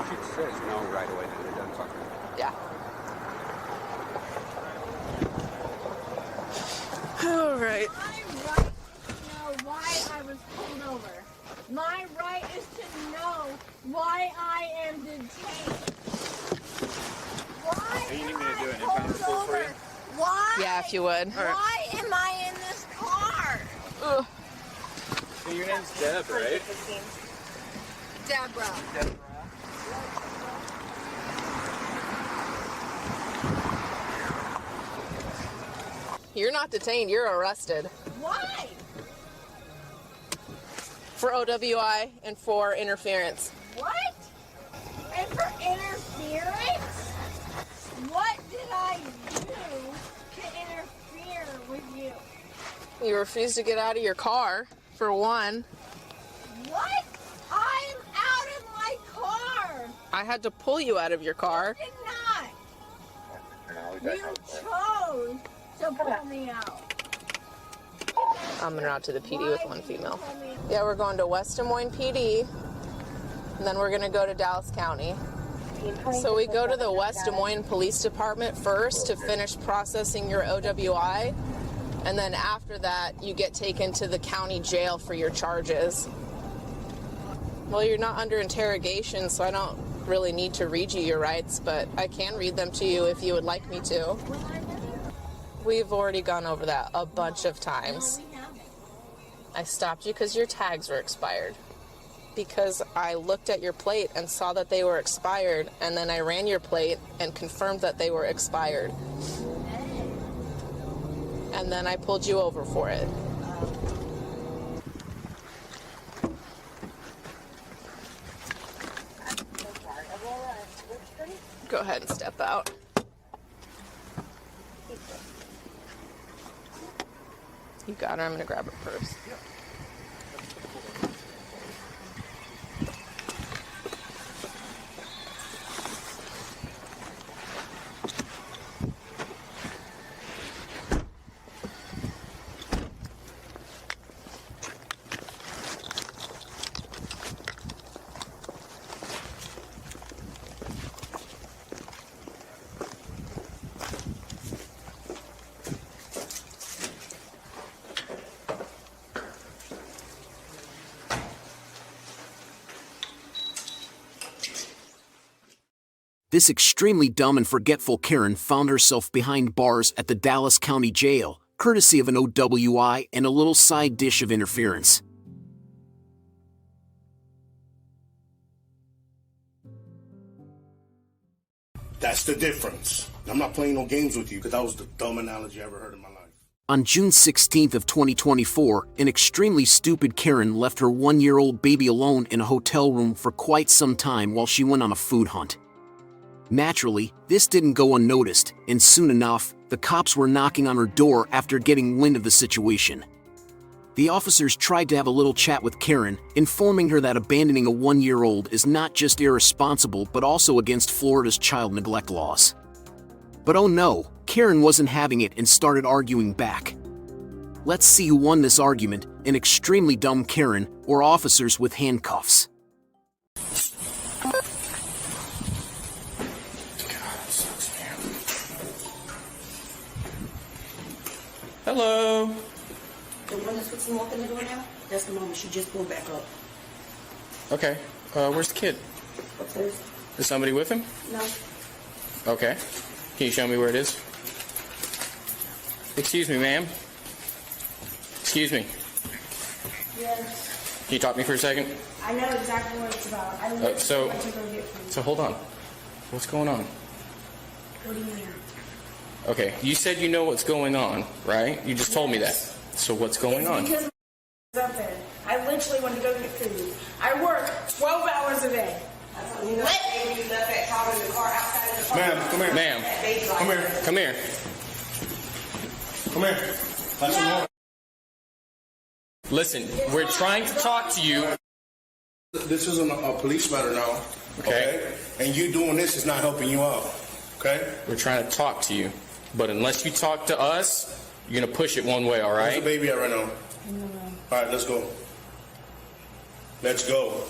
she says no right away, then it doesn't fucking.
Yeah. All right.
My right to know why I was pulled over. My right is to know why I am detained. Why
Do you need
am
me to
I
do an impound
pulled
report for you?
over? Why?
Yeah, if you would.
Why am I in this car?
Ugh.
Hey, your name's Deb, right?
Deborah.
You're not detained. You're arrested
Why?
for OWI and for interference.
What? And for interference? What did I do to interfere with you?
You refused to get out of your car, for one.
What? I'm out of my car.
I had to pull you out of your car.
You did not. You chose to pull me out.
I'm en route to the PD with one female. Yeah, we're going to West Des Moines PD, and then we're going to go to Dallas County. So we go to the West Des Moines Police Department first to finish processing your OWI, and then after that, you get taken to the county jail for your charges. Well, you're not under interrogation, so I don't really need to read you your rights, but I can read them to you if you would like me to. We've already gone over that a bunch of times. I stopped you because your tags were expired. Because I looked at your plate and saw that they were expired, and then I ran your plate and confirmed that they were expired. And then I pulled you over for it. Go ahead and step out. You got her. I'm going to grab her purse.
This extremely dumb and forgetful Karen found herself behind bars at the Dallas County Jail, courtesy of an OWI and a little side dish of interference.
That's the difference. I'm not playing no games with you because that was the dumb analogy I ever heard in my life.
On June 16th of 2024, an extremely stupid Karen left her 1-year-old baby alone in a hotel room for quite some time while she went on a food hunt. Naturally, this didn't go unnoticed, and soon enough, the cops were knocking on her door after getting wind of the situation. The officers tried to have a little chat with Karen, informing her that abandoning a 1-year-old is not just irresponsible but also against Florida's child neglect laws. But oh no, Karen wasn't having it and started arguing back. Let's see who won this argument, an extremely dumb Karen or officers with handcuffs.
Hello.
The one that's fixing to walk in the door now, that's the moment she just pulled back up.
Okay. Where's the kid?
Upstairs.
Is somebody with him?
No.
Okay. Can you show me where it is? Excuse me, ma'am. Excuse me.
Yes.
Can you talk to me for a second?
I know exactly what it's about. I went to go get food.
So hold on. What's going on?
What do you mean?
Okay, you said you know what's going on, right? You just told me that. So what's going on?
Because up there. I literally went to go get food. I work 12 hours a day. What?
Ma'am, come here.
Ma'am.
Come here.
Come here.
Come here. That's the one.
Listen, we're trying to talk to you.
This isn't a police matter now. Okay? And you doing this is not helping you out. Okay?
We're trying to talk to you. But unless you talk to us, you're going to push it one way, all right?
Where's the baby at right now? All right, let's go. Let's go.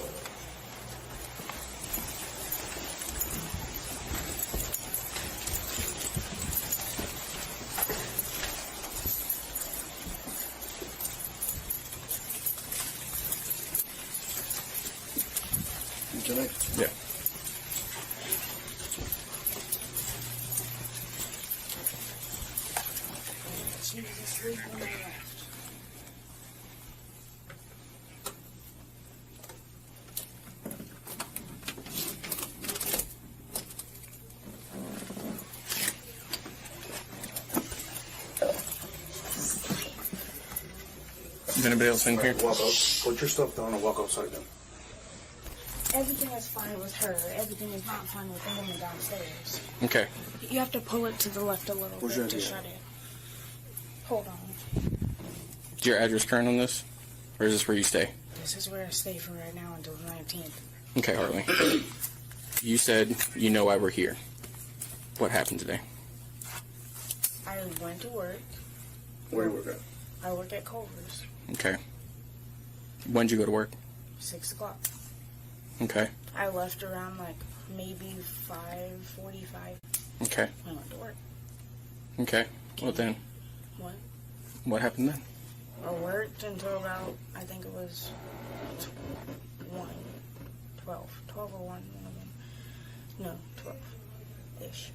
Yeah. Is anybody else in here?
Walk out. Put your stuff down and walk outside then.
Everything is fine with her. Everything is not fine with the woman downstairs.
Okay.
You have to pull it to the left a little bit to shut it. Hold on.
Is your address current on this? Or is this where you stay?
This is where I stay for right now until the 19th.
Okay, Harley. You said you know why we're here. What happened today?
I went to work.
Where do you work at?
I work at Culver's.
Okay. When'd you go to work?
6 o'clock.
Okay.
I left around like maybe 5:45.
Okay.
I went to work.
Okay. Well then.
What?
What happened then?
I worked until about, I think it was 12 or 1, one of them. No, 12-ish.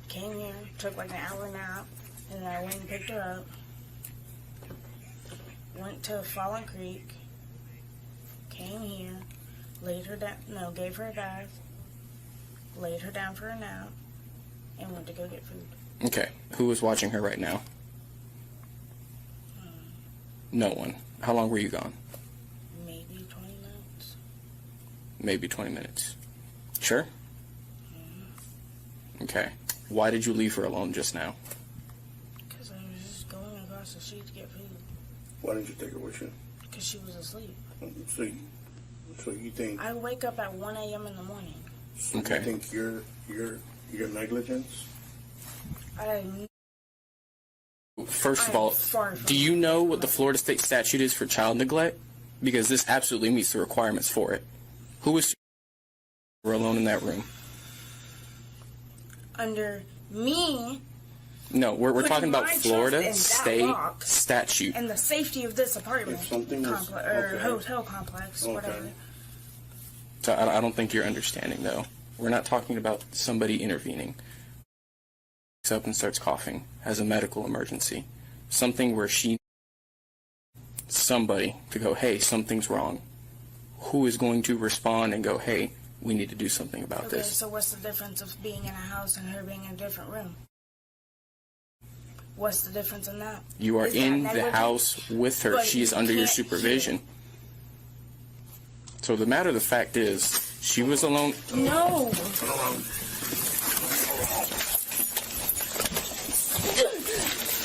Came here, took like an hour nap, and then I went and picked her up. Went to Fallen Creek,
came here, laid her down, no, gave her a bath, laid her down for a nap, and went to go get food.
Okay. Who was watching her right now? No one. How long were you gone?
Maybe 20 minutes.
Maybe 20 minutes. Sure? Okay. Why did you leave her alone just now?
Because I was just going across the street to get food.
Why didn't you take her with you?
Because she was asleep.
So you think?
I wake up at 1 a.m. in the morning.
So
Okay.
You think your negligence?
First of all, do you know what the Florida state statute is for child neglect? Because this absolutely meets the requirements for it. Who was alone in that room?
Under me.
No, we're talking about
my
Florida
trust in that
state
lock
statute.
and the safety of this apartment
something is- okay.
hotel complex,
Okay.
whatever.
So I don't think you're understanding, though. We're not talking about somebody intervening. Wakes up and starts coughing, has a medical emergency, something where somebody to go, hey, something's wrong. Who is going to respond and go, hey, we need to do something about
Okay,
this?
so what's the difference of being in a house and her being in a different room? What's the difference in that?
You are
Is that
in the
negligent?
house with her.
But
She is
you
under your
can't
supervision. So the matter of the fact is, she was alone.
No.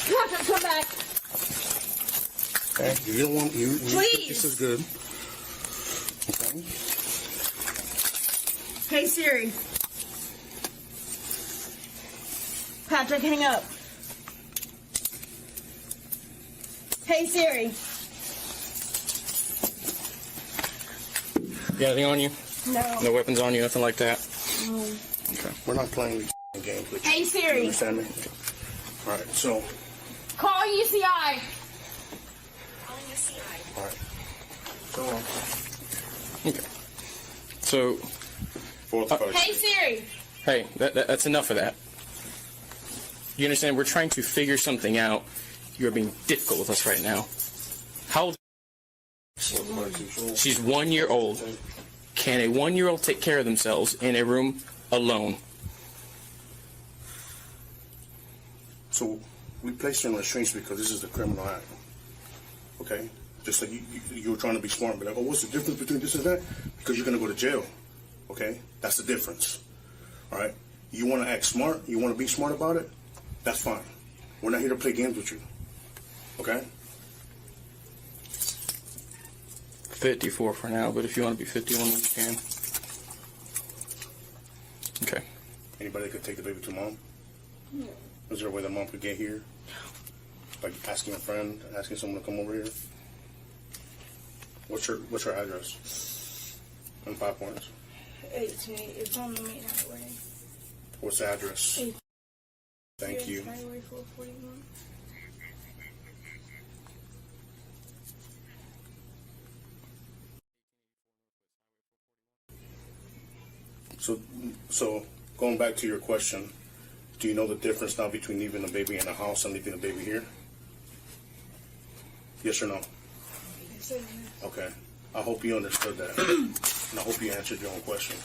Patrick, come back.
Okay. You don't want you.
Please.
This is good. Okay.
Hey Siri. Patrick, hang up. Hey Siri.
You got anything on you?
No.
No weapons on you, nothing like that?
No.
Okay. We're not playing these games with you.
Hey Siri.
You understand me? All right. So.
Call UCI.
All right. So.
Okay. So.
Hey Siri.
Hey, that's enough of that. You understand? We're trying to figure something out. You're being difficult with us right now. How old? She's 1 year old. Can a 1 year old take care of themselves in a room alone?
So we placed her in restraints because this is the criminal act. Okay? Just like you were trying to be smart, but like, oh, what's the difference between this and that? Because you're going to go to jail. Okay? That's the difference. All right? You want to act smart? You want to be smart about it? That's fine. We're not here to play games with you. Okay?
54 for now, but if you want to be 51, then you can. Okay.
Anybody could take the baby to mom? No. Is there a way that mom could get here? Like asking a friend, asking someone to come over here? What's her address? In 5 Points.
18. It's on the main highway.
What's the address?
18.
Thank you.
Highway 441.
So going back to your question, do you know the difference now between leaving a baby in a house and leaving a baby here? Yes or no? Okay. I hope you understood that. And I hope you answered your own question.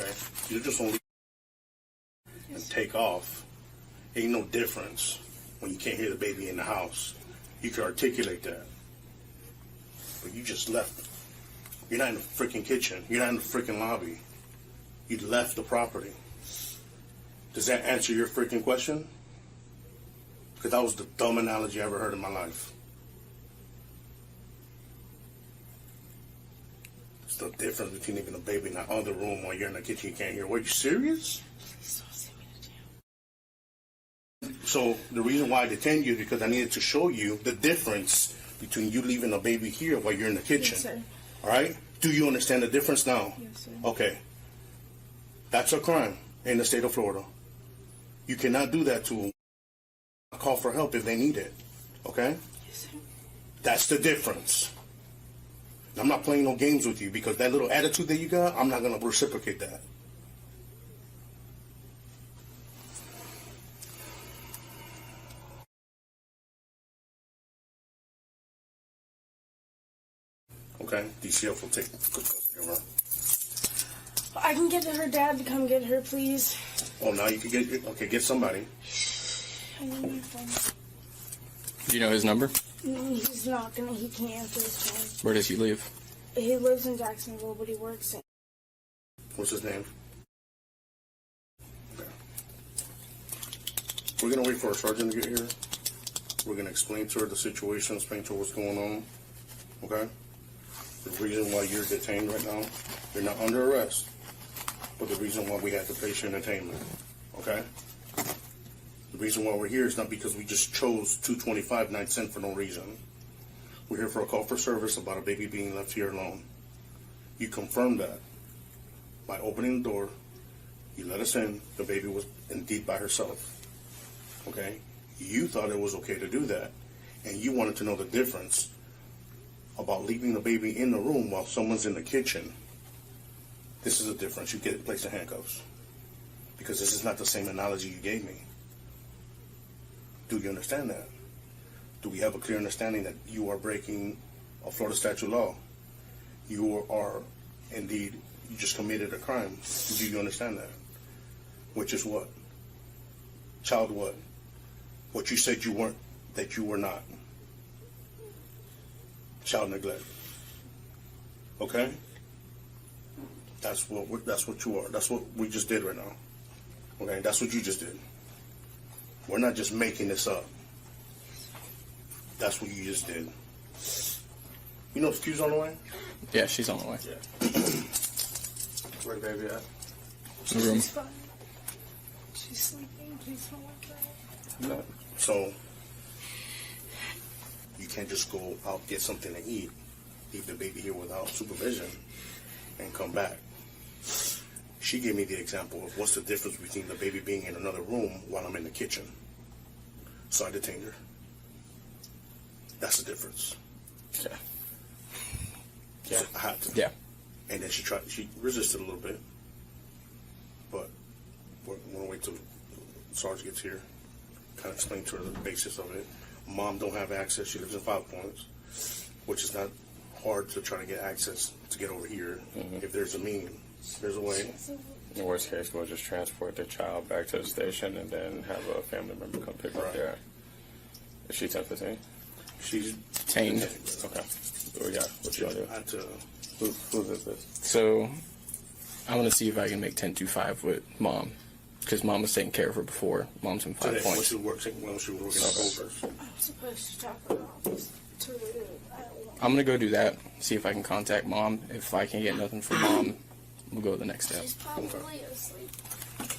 Okay? You just only and take off. Ain't no difference when you can't hear the baby in the house. You can articulate that. But you just left. You're not in the freaking kitchen. You're not in the freaking lobby. You left the property. Does that answer your freaking question? Because that was the dumb analogy I ever heard in my life. It's the difference between leaving a baby in that other room while you're in the kitchen you can't hear. Were you serious? So the reason why I detained you is because I needed to show you the difference between you leaving a baby here while you're in the kitchen.
Yes, sir.
All right? Do you understand the difference now?
Yes, sir.
Okay. That's a crime in the state of Florida. You cannot do that to a call for help if they need it. Okay?
Yes, sir.
That's the difference. I'm not playing no games with you because that little attitude that you got, I'm not going to reciprocate that. Okay? DCF will take good custody of her.
I can get her dad to come get her, please.
Oh, now you can get somebody.
I need my phone.
Do you know his number?
He's not gonna, he can't answer his phone.
Where does he live?
He lives in Jacksonville, but he works in.
What's his name? Okay. We're going to wait for our sergeant to get here. We're going to explain to her the situation, explain to her what's going on. Okay? The reason why you're detained right now, you're not under arrest, but the reason why we had to place you in detainment. Okay? The reason why we're here is not because we just chose 225 9 cents for no reason. We're here for a call for service about a baby being left here alone. You confirmed that by opening the door. You let us in. The baby was indeed by herself. Okay? You thought it was okay to do that, and you wanted to know the difference about leaving the baby in the room while someone's in the kitchen. This is a difference. You get placed in handcuffs, because this is not the same analogy you gave me. Do you understand that? Do we have a clear understanding that you are breaking a Florida statute law? You are indeed, you just committed a crime. Do you understand that? Which is what? Child what? What you said you weren't, that you were not. Child neglect. Okay? That's what you are. That's what we just did right now. Okay? That's what you just did. We're not just making this up. That's what you just did. You know if Q's on the way?
Yeah, she's on the way.
Yeah. Where the baby at?
In the room.
She's fine. She's sleeping. Please don't wake her up.
No. So, you can't just go out, get something to eat, leave the baby here without supervision, and come back. She gave me the example of what's the difference between the baby being in another room while I'm in the kitchen. So I detained her. That's the difference.
Yeah.
Yeah. So I had to.
Yeah.
And then she resisted a little bit. But we're going to wait till Sarge gets here. Kind of explain to her the basis of it. Mom don't have access. She lives in 5 Points, which is not hard to try to get access to get over here. If there's a mean, there's a way.
In the worst case, we'll just transport the child back to the station and then have a family member come pick her up there. Is she 10-15?
She's
detained. Okay. What we got? What you gonna do?
Who's this?
So, I want to see if I can make 10-5 with Mom. Because Mom was taking care of her before. Mom's in 5 Points.
When she was working out over.
I'm supposed to talk about this to her.
I'm going to go do that. See if I can contact Mom. If I can't get nothing from Mom, we'll go to the next step.
She's probably asleep.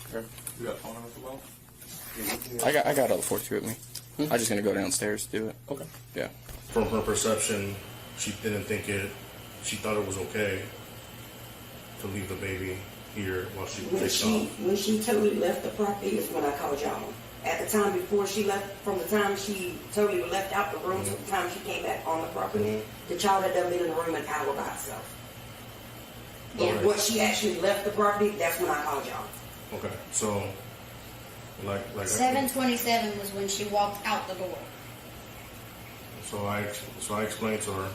Okay.
You got a phone number for Mom?
I got all the 42 with me. I'm just going to go downstairs to do it.
Okay.
Yeah.
From her perception, she didn't think it, she thought it was okay to leave the baby here while she was
When she totally left the property is when I called y'all. At the time before she left, from the time she totally left out the room to the time she came back on the property, the child had done been in the room an hour by itself. And what she actually left the property, that's when I called y'all.
Okay, so like
7:27 was when she walked out the door.
So I explained to her.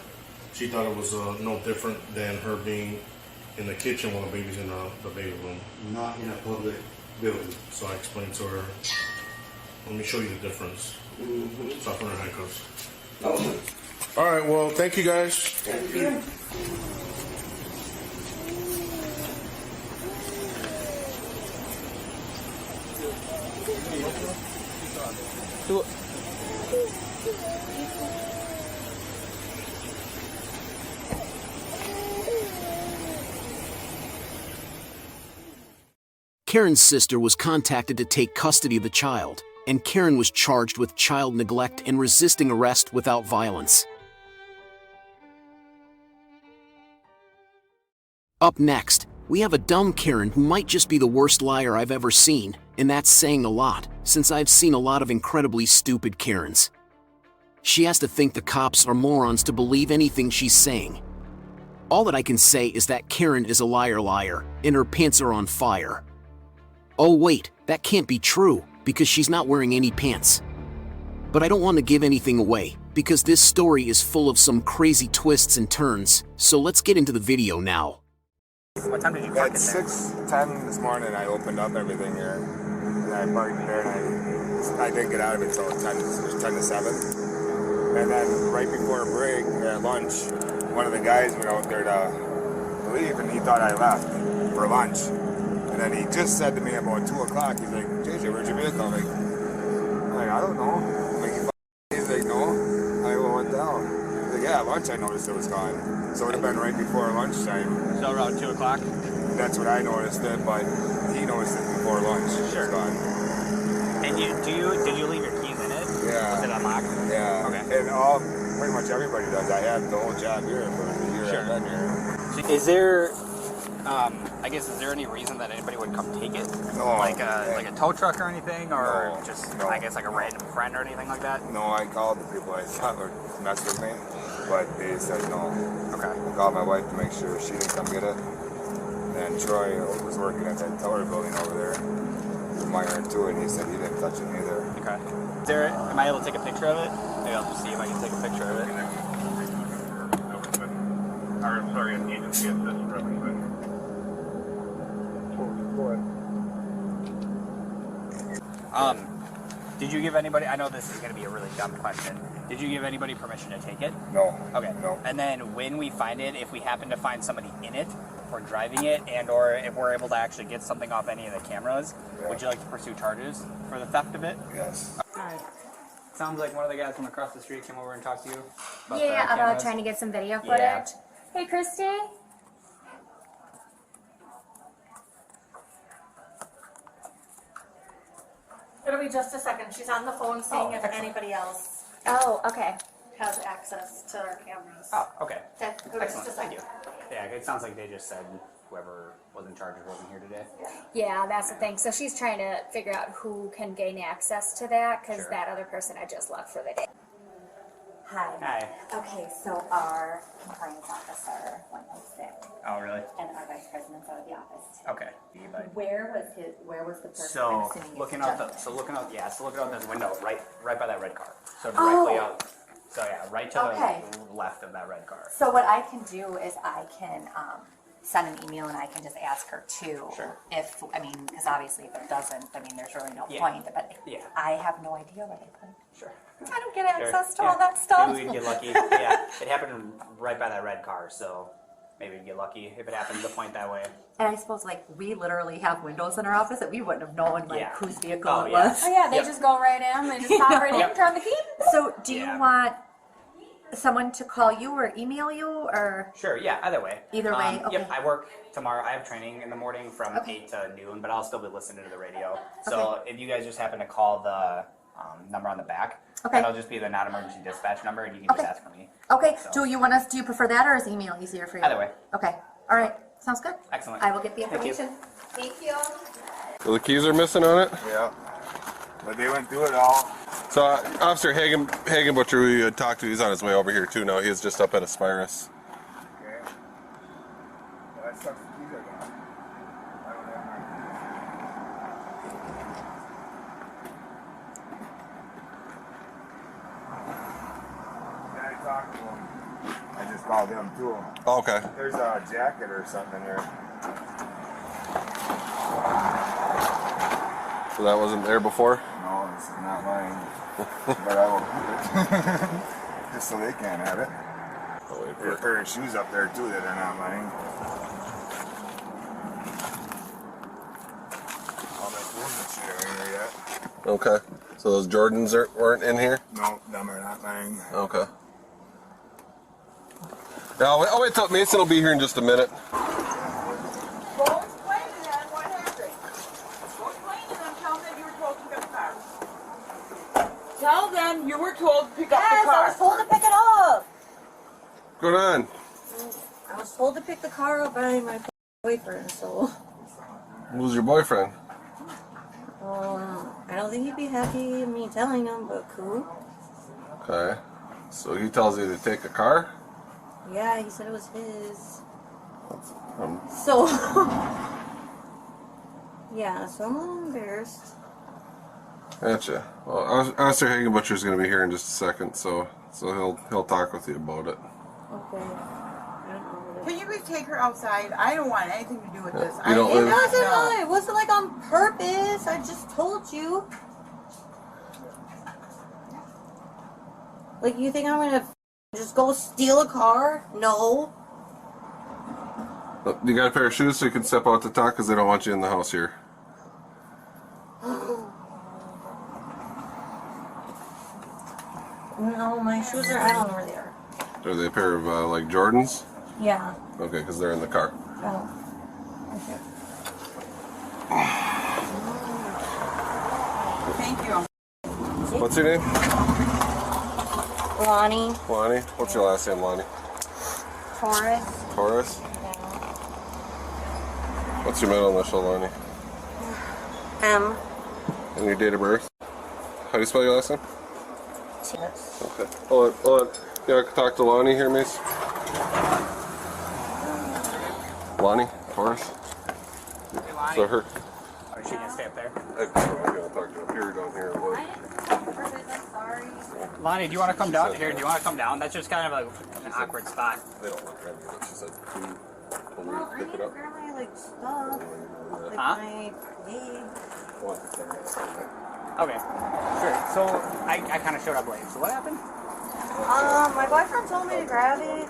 She thought it was no different than her being in the kitchen while the baby's in the baby room.
Not in a public building.
So I explained to her. Let me show you the difference. So I put her in handcuffs.
Okay.
All right. Well, thank you guys.
Thank you.
Karen's sister was contacted to take custody of the child, and Karen was charged with child neglect and resisting arrest without violence. Up next, we have a dumb Karen who might just be the worst liar I've ever seen, and that's saying a lot, since I've seen a lot of incredibly stupid Karens. She has to think the cops are morons to believe anything she's saying. All that I can say is that Karen is a liar, and her pants are on fire. Oh wait, that can't be true, because she's not wearing any pants. But I don't want to give anything away, because this story is full of some crazy twists and turns, so let's get into the video now.
What time did you park it there?
At 6:10 this morning, I opened up everything here, and I parked it there, and I didn't get out of it until 10 to 7. And then right before break, at lunch, one of the guys went out there to leave, and he thought I left for lunch. And then he just said to me about 2 o'clock, he's like, JJ, where's your vehicle? I'm like, I don't know. I'm like, he's like, no. I went down. He's like, yeah, at lunch I noticed it was gone. So it would have been right before lunchtime.
So around 2 o'clock?
That's what I noticed it, but he noticed it before lunch.
Sure.
It was gone.
And did you leave your keys in it?
Yeah.
Was it unlocked?
Yeah.
Okay.
And pretty much everybody does. I have the whole job here for the year I've been here.
Is there, I guess, is there any reason that anybody would come take it?
No.
Like a tow truck or anything? Or
No.
just,
No.
I guess, like a random friend or anything like that?
No, I called the people I thought would mess with me, but they said no.
Okay.
I called my wife to make sure she didn't come get it. And Troy was working at that tower building over there, wiring to it, and he said he didn't touch it either.
Okay. Am I able to take a picture of it? Maybe I'll just see if I can take a picture of it.
Sorry, an agency assist representative.
Did you give anybody, I know this is going to be a really dumb question, did you give anybody permission to take it?
No.
Okay.
No.
And then when we find it, if we happen to find somebody in it, or driving it, and or if we're able to actually get something off any of the cameras, would you like to pursue charges for the theft of it?
Yes.
Alright. Sounds like one of the guys from across the street came over and talked to you about
Yeah,
the
about
cameras.
trying to get some video footage.
Yeah.
Hey, Christy.
It'll be just a second. She's on the phone seeing if anybody else
Okay.
has access to our cameras.
Oh, okay.
Okay, it'll be just a
Excellent, thank
second.
you. Yeah, it sounds like they just said whoever was in charge wasn't here today.
Yeah, that's the thing. So she's trying to figure out who can gain access to that because
Sure.
that other person had just left for the day.
Hi.
Hi.
Okay, so our compliance officer went sick,
Oh, really?
and our vice president's out of the office.
Okay.
Where was the person? I'm
So
assuming
looking
it's
out
just-
looking out this window, right by that red car. So
Oh.
directly out. So yeah, right to
Okay.
the left of that red car.
So what I can do is I can send an email and I can just ask her too.
Sure.
If, I mean, because obviously if it doesn't, I mean, there's really no
Yeah.
point. But
Yeah.
I have no idea where they put it.
Sure.
I don't get access to
Sure.
all that stuff.
Maybe we'd get lucky. Yeah, it happened right by that red car, so maybe we'd get lucky if it happened to point that way.
And I suppose, like, we literally have windows in our office that we wouldn't have known, like,
Yeah.
whose vehicle
Oh,
it
yeah.
was.
Oh yeah, they just go right in. They just pop right in, turn the key.
So, do you want someone to call you or email you, or?
Sure, yeah, either way.
Either way, okay.
Yep, I work tomorrow. I have training in the morning from 8 to noon, but I'll still be listening to the radio. So if you guys just happen to call the number on the back, that'll just be the non-emergency dispatch number, and you can just ask for me.
Okay,
So-
do you prefer that, or is email easier for you?
Either way.
Okay, all right, sounds good.
Excellent.
I will get the
Thank you.
information. Thank you.
So the keys are missing on it?
Yeah. But they went through it all.
So Officer Hagen Butcher, who you had talked to, he's on his way over here too now. He's just up at Aspirus.
Okay. Well, that sucks. The keys are gone. I don't have mine. Yeah, I talked to him. I just called him too.
Oh, okay.
There's a jacket or something in there.
So that wasn't there before?
No, this is not mine. But I will keep it. Just so they can't have it. There's a pair of shoes up there too that are not mine. All my clothes and shit are in here yet.
Okay. So those Jordans weren't in here?
No, them are not mine.
Okay. Yeah, I'll wait till Mason will be here in just a minute.
Tell them you were told to pick up the
Yes,
car.
I was told to pick it up.
What's going on?
I was told to pick the car up by my boyfriend, so.
Who's your boyfriend?
I don't think he'd be happy me telling him, but cool.
Okay. So he tells you to take a car?
Yeah, he said it was his.
Um,
So. Yeah, so I'm a little embarrassed.
Gotcha. Well, Officer Hagenbutcher is going to be here in just a second, so he'll talk with you about it.
Okay.
Can you guys take her outside? I don't want anything to do with this.
You don't
did
live-
not know.
It wasn't like on purpose. I just told you. Like, you think I'm gonna just go steal a car? No.
You got a pair of shoes so you can step out to talk because they don't want you in the house here.
No, my shoes are, I don't know where they are.
Are they a pair of like Jordans?
Yeah.
Okay, because they're in the car.
Oh. Okay.
Thank you.
What's your name?
Lonnie.
Lonnie. What's your last name, Lonnie?
Taurus.
Taurus. What's your middle initial, Lonnie?
M.
And your date of birth? How do you spell your last name?
Yes.
Okay. Hold on. Yeah, I can talk to Lonnie here, miss. Lonnie, Taurus.
Hey, Lonnie.
So her.
Are she gonna stay up there?
I'm gonna talk to her here down here. What?
Lonnie, do you want to come down here? Do you want to come down? That's just kind of an awkward spot.
They don't look at me. She said, "Can we pick it up?"
Grab my, like, stuff. Like,
Huh?
my bag.
Okay, sure. So I kind of showed up late. So what happened?
My boyfriend told me to grab it.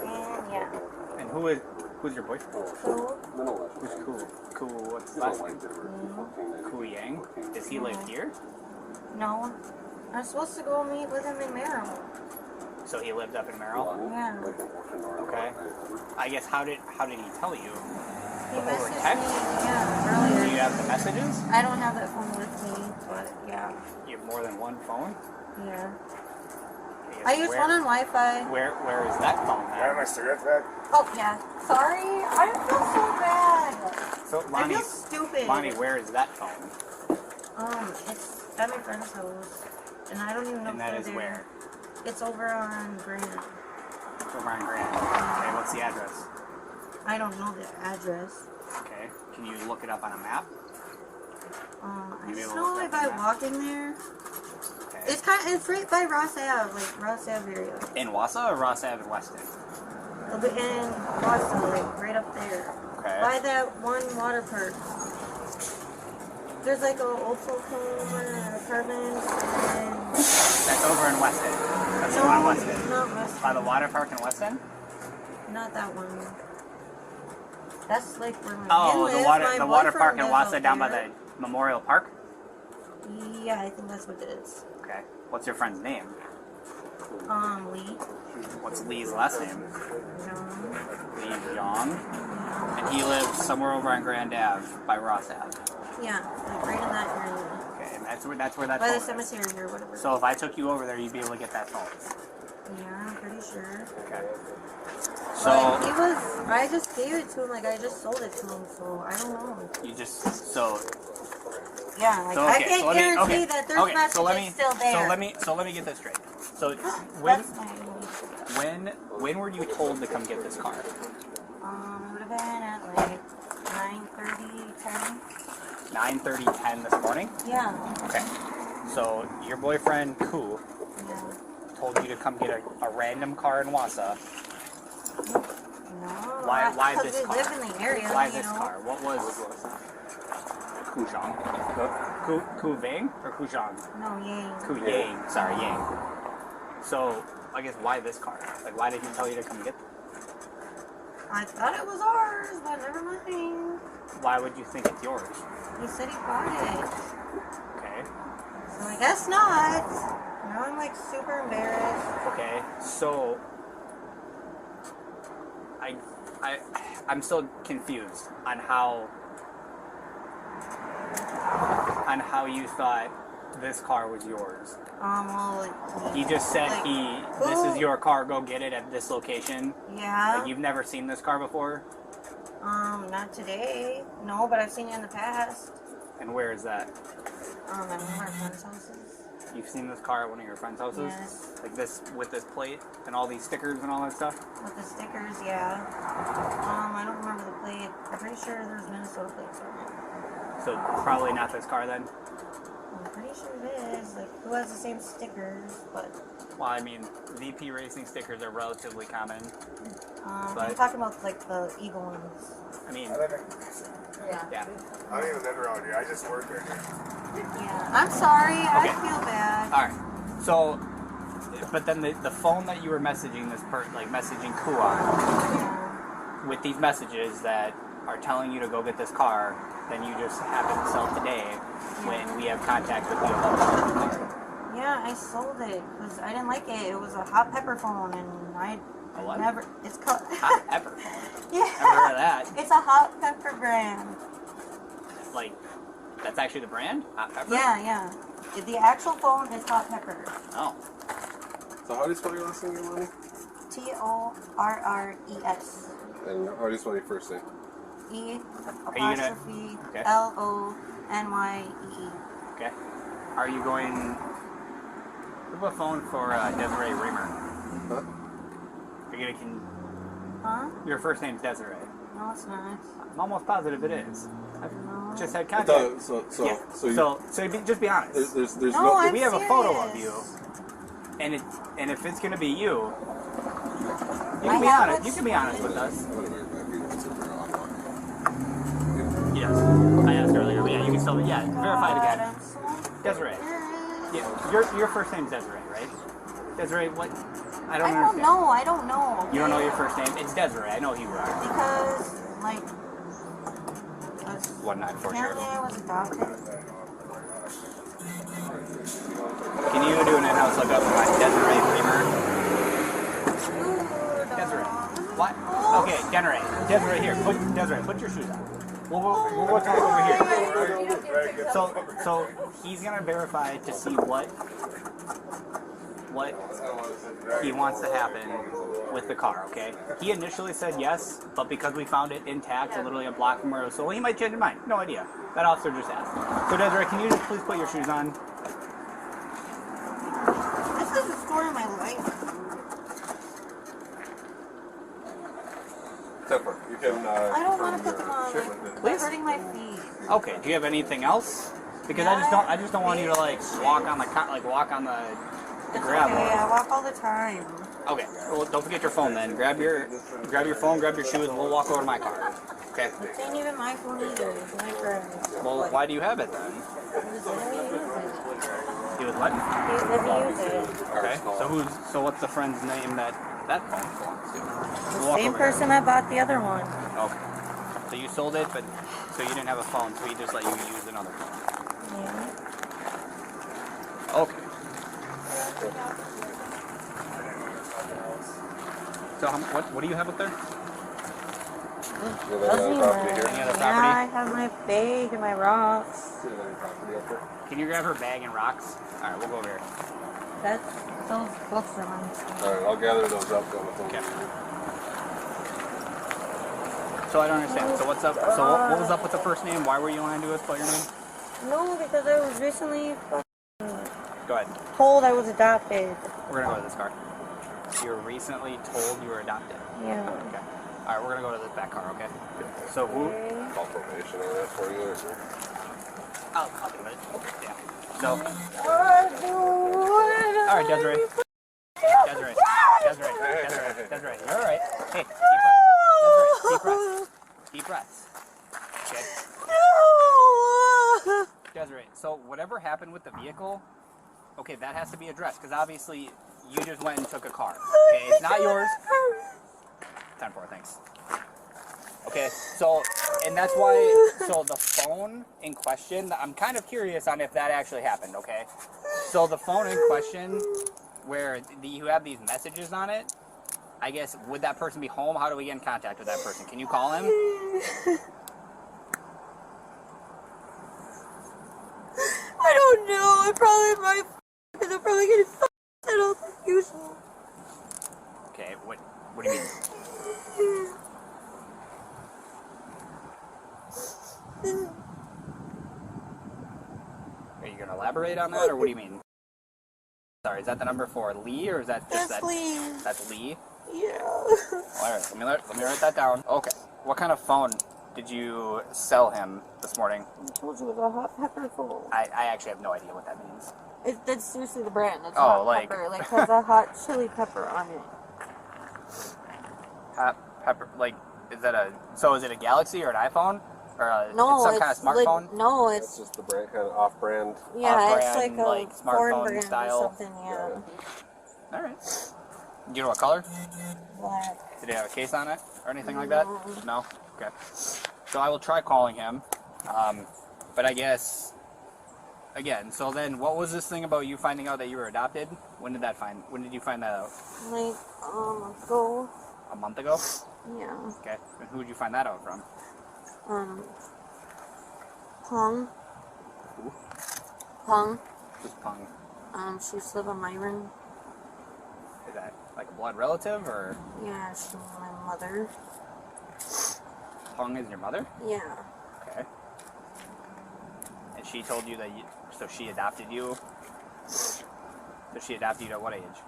And, yeah.
And who's your boyfriend?
Cool.
Who's cool? Cool. What's his last name? Cool Yang. Does he live here?
No. I'm supposed to go meet with him in Merrill.
So he lived up in Merrill.
Yeah.
Okay. I guess how did he tell you?
He
Over
messaged
text?
me, yeah,
Do
earlier.
you have the messages?
I don't have that phone with me, but yeah.
You have more than one phone?
Yeah.
guess
I use
where-
one on Wi-Fi.
Where is that phone at?
Got my cigarettes back?
Oh, yeah. Sorry. I feel so bad.
So,
I
Lonnie,
feel stupid.
Lonnie, where is that phone?
It's at my friend's house. And I don't even know
And
if
that
they're
is
there.
where?
It's over on Grant.
Over on Grand. Okay, what's the address?
I don't know the address.
Okay, can you look it up on a map?
I
Maybe
just
we'll
know
look
like
up
by
on that.
walking there.
Okay.
It's right by Ross Ave, like Ross Ave area.
In Wausau or Ross Ave in Weston?
A bit in Boston, like right up there.
Okay.
By that one water park. There's like a old folk home and an apartment and
That's over in Weston. That's the one in Weston.
not Weston.
By the water park in Weston?
Not that one. That's like where my
Oh,
man lives.
the
My
water park in
boyfriend
Wausau
lives
down by
out there.
the Memorial Park?
Yeah, I think that's what it is.
Okay. What's your friend's name?
Lee.
What's Lee's last name? Lee Young. And he lives somewhere over on Grand Ave by Ross Ave.
Yeah, like right in that area.
Okay, and that's where that
By the
phone is.
cemetery or whatever.
So if I took you over there, you'd be able to get that phone.
Yeah, I'm pretty sure.
Okay.
But
So
I just gave it to him, like I just sold it to him, so I don't know.
you just so
Yeah, like
so,
I
okay,
can't
so let me,
guarantee
okay,
that there's
okay,
messages
so let me,
still there.
So let me get this straight. So when were you told to come get this car?
It would have been at like 9:30, 10.
9:30, 10 this morning?
Yeah.
Okay. So your boyfriend Koo told you to come get a random car in Wausau.
No.
Why
because
this
we
car?
live in the area.
Why
you
this
know?
car? What was Kujang? Ku Ving or Kujang?
No, Yang.
Ku Yang. Sorry, Yang. So I guess why this car? Like why did he tell you to come get it?
I thought it was ours, but never mind.
Why would you think it's yours?
He said he bought it.
Okay.
So I guess not. Now I'm like super embarrassed.
Okay. So I'm still confused on how you thought this car was yours.
Well, like,
He just said
like,
this is your car, go get it at this location.
Yeah.
Like you've never seen this car before?
Not today. No, but I've seen it in the past.
And where is that?
At one of our friends' houses.
You've seen this car at one of your friends' houses?
Yes.
Like this, with this plate and all these stickers and all that stuff?
With the stickers, yeah. I don't remember the plate. I'm pretty sure there's Minnesota plates on it.
So probably not this car then?
I'm pretty sure it is. Like, who has the same stickers, but...
Well, I mean, VP Racing stickers are relatively common.
I'm
but,
talking about, like, the Eagle ones.
I mean...
Yeah.
I don't even live around here. I just work here.
Yeah. I'm sorry. I feel bad.
Alright. So, but then the phone that you were messaging messaging Ku on, with these messages that are telling you to go get this car, then you just happen to sell today when we have contact with you about the car.
Yeah, I sold it because I didn't like it. It was a hot pepper phone, and I never. It's called
hot pepper phone.
Yeah,
Never heard of that.
It's a hot pepper brand.
Like, that's actually the brand? Hot pepper?
Yeah. The actual phone is hot pepper.
Oh.
So how do you spell your last name, Lonnie?
Torres.
And how do you spell your first name?
E''Lonye.
Okay. Are you going... What about phone for Desiree Reamer?
Huh?
Are you gonna...
Huh?
Your first name's Desiree.
No, it's not.
I'm almost positive it is. I've just had contact. Just be honest.
There's
no.
We have a photo of you, and if it's gonna be you, you can be honest. You can be honest with us. Yes, I asked earlier. But yeah, you can still verify it again. Desiree. Yeah, your first name's Desiree, right? Desiree, what? I don't understand.
I don't know. Okay?
You don't know your first name? It's Desiree. I know who you are.
Because, like,
194
apparently I was adopted.
Can you do an in-house lookup on Desiree Reamer? Desiree. What? Okay, Desiree, here. Desiree, put your shoes on. We'll go talk over here. So he's gonna verify to see what he wants to happen with the car, okay? He initially said yes, but because we found it intact, literally a block from where it was sold, he might change his mind. No idea. That officer just asked. So Desiree, can you just please put your shoes on?
This is the story of my life.
You can,
I don't want to put them on. They're hurting my feet.
Okay. Do you have anything else? Because I just don't want you to walk on the gravel.
Okay, I walk all the time.
Okay. Well, don't forget your phone then. Grab your phone, grab your shoes, and we'll walk over to my car. Okay.
It ain't even my phone either. It's my friend's.
Well, why do you have it then? He was what?
Let me use it.
Okay. So what's the friend's name that phone belongs to?
The same person that bought the other one.
Okay. So you sold it, but so you didn't have a phone, so he just let you use another phone.
Yeah.
Okay. So what do you have up there?
Any other property?
Yeah, I have my bag and my rocks.
Can you grab her bag and rocks? All right, we'll go over here.
Those books are mine.
All right, I'll gather those up.
Okay. So I don't understand. So what's up? So what was up with the first name? Why were you lying to us about your name?
No, because I was recently
Go ahead.
told I was adopted.
We're gonna go to this car. You were recently told you were adopted.
Yeah.
Okay. All right, we're gonna go to this back car. Okay. So who?
Call probation on that for you.
I'll do it. Yeah. So. All right, Desiree. Desiree. You're all right. Hey, deep breaths. Deep breaths. Okay. Desiree, so whatever happened with the vehicle, okay, that has to be addressed because obviously you just went and took a car. Okay, it's not yours. 10-4, thanks. Okay, so, and that's why, so the phone in question, I'm kind of curious on if that actually happened, okay? So the phone in question, where you have these messages on it, I guess, would that person be home? How do we get in contact with that person? Can you call him?
I don't know. It probably my because I'm probably getting settled like usual.
Okay, what do you mean? Are you gonna elaborate on that, or what do you mean? Sorry, is that the number for Lee, or is that just
That's Lee.
That's Lee?
Yeah.
All right, let me write that down. Okay, what kind of phone did you sell him this morning?
I told you it was a hot pepper full.
I actually have no idea what that means.
That's seriously the brand. It's
Oh,
hot
like-
pepper. Like, has a hot chili pepper on it.
Hot pepper, like, is it a Galaxy or an iPhone? Or
No,
some kind of smartphone?
Like, no,
It's
it's
just the brand, kind of off-brand.
yeah, it's
off-brand,
like a
like,
foreign
smartphone
brand
style.
or something. Yeah.
All right. Do you know what color?
Black.
Did it have a case on it or anything like that? No? Okay. So I will try calling him. But I guess, again, so then what was this thing about you finding out that you were adopted? When did you find that out?
Like ago.
A month ago?
Yeah.
Okay. And who did you find that out from?
Pong.
Who?
Pong.
Who's Pung?
She used to live on Myron.
Is that like a blood relative or?
Yeah, she's my mother.
Pung is your mother?
Yeah.
Okay. And she told you that so she adopted you? So she adopted you at what age?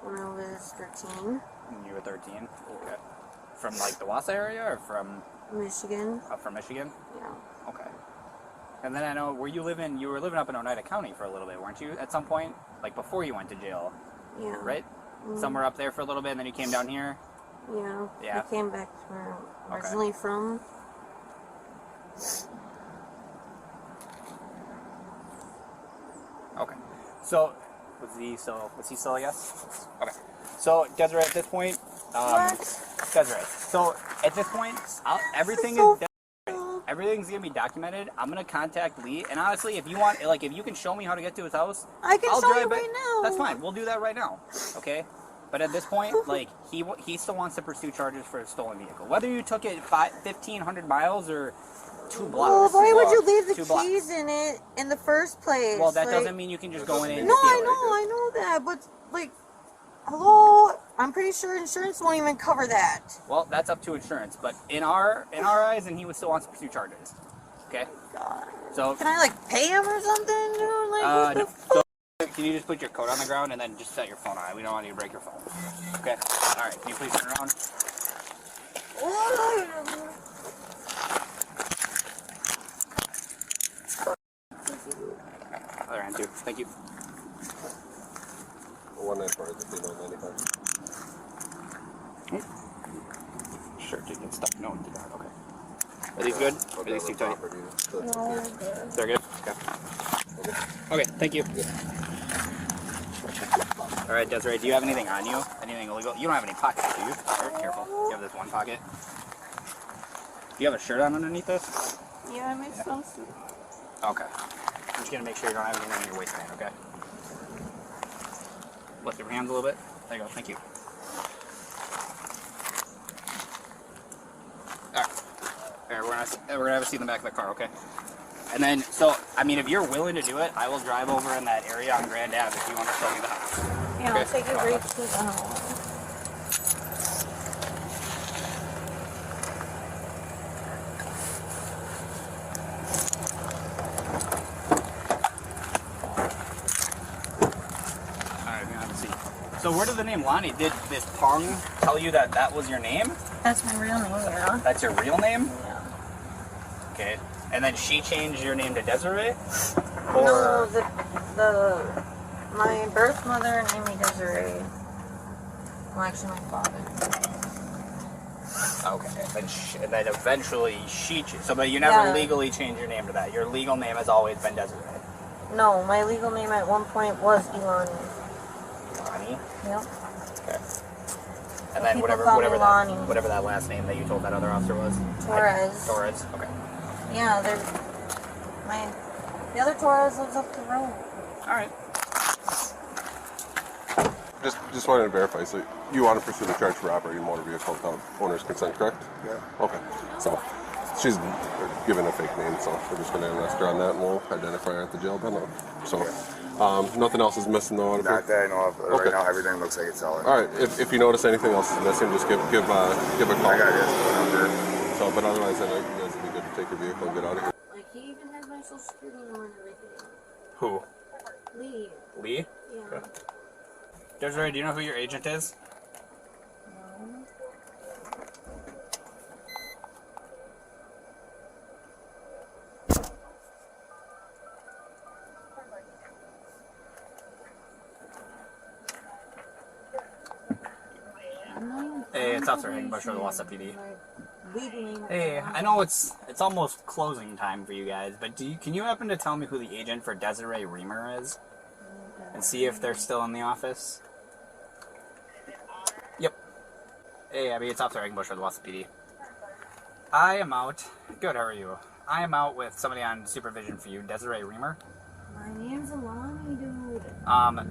When I was 13.
When you were 13? Okay. From like the Wausau area or from?
Michigan.
From Michigan?
Yeah.
Okay. And then I know, you were living up in Oneida County for a little bit, weren't you, at some point? Like before you went to jail?
Yeah.
Right?
Mm-hmm.
Somewhere up there for a little bit and then you came down here?
Yeah.
Yeah.
I came back to where I'm originally from.
Okay. So, was he still a yes? Okay. So, Desiree, at this point, Desiree, so at this point, everything's gonna be documented. I'm gonna contact Lee, and honestly, if you want, like, if you can show me how to get to his house,
I can
I'll
show
drive
you
it.
right now.
That's fine. We'll do that right now. Okay. But at this point, like, he still wants to pursue charges for a stolen vehicle, whether you took it 1,500 miles or 2 blocks.
Well, why would you leave the
2 blocks.
keys in it in the first place?
Well, that
like,
doesn't mean you can just go in and
No,
steal
I know that, but like, hello, I'm pretty sure insurance won't even cover that.
Well, that's up to insurance, but in our eyes, and he still wants to pursue charges. Okay.
God.
So
Can I like pay him or something, dude? Like, what the
so can you just put your coat on the ground and then just set your phone on it? We don't want you to break your phone. Okay. All right. Can you please turn around? Other hand too. Thank you.
194 is the 95.
Sure, you can stop. No one did that. Okay. Are these good? Are these too tight? They're good? Okay. Okay, thank you. Alright, Desiree, do you have anything on you? Anything illegal? You don't have any pockets, do you? Very careful. You have this one pocket. Do you have a shirt on underneath this?
Yeah, I made swimsuit.
Okay. I'm just gonna make sure you don't have anything in your waistband, okay? Lift your hands a little bit. There you go, thank you. Alright, we're gonna have a seat in the back of the car, okay? And then, so, I mean, if you're willing to do it, I will drive over in that area on Grand Ave if you want to show me the house.
Yeah,
okay?
I'll take you right to the house.
Alright, we're gonna have a seat. So where did the name Lonnie, did this Pong tell you that that was your name?
That's my real name, yeah.
That's your real name?
Yeah.
Okay. And then she changed your name to Desiree?
No, my birth mother named me Desiree. Well, actually, my father.
Okay. And then eventually but you never legally changed your name to that. Your legal name has always been Desiree.
No, my legal name at one point was Ilani.
Lonnie?
Yep.
Okay. And then whatever that last name that you told that other officer was?
Torres.
Torres, okay.
Yeah, the other Torres lives up the road.
Alright.
Just wanted to verify, so you want to pursue the charge for operating a motor vehicle without owner's consent, correct? Yeah. Okay. So, she's given a fake name, so we're just going to arrest her on that and we'll identify her at the jail then. So, nothing else is missing though?
Not that I know of. Right now everything looks like it's solid.
Alright, if you notice anything else is missing, just give a call.
I got his phone number.
So, but otherwise, I know you guys would be good to take your vehicle and get out of here.
Like, he even has my social security number and everything.
Who?
Lee.
Lee?
Yeah.
Okay. Desiree, do you know who your agent is?
No.
it's Officer Higginbush with the West PD.
Wiggling.
Hey, I know it's almost closing time for you guys, but can you happen to tell me who the agent for Desiree Reamer is? And see if they're still in the office? Yep. Hey, Abby, it's Officer Higginbush with the West PD. I am out. Good, how are you? I am out with somebody on supervision for you, Desiree Reamer.
My name's Alani, dude.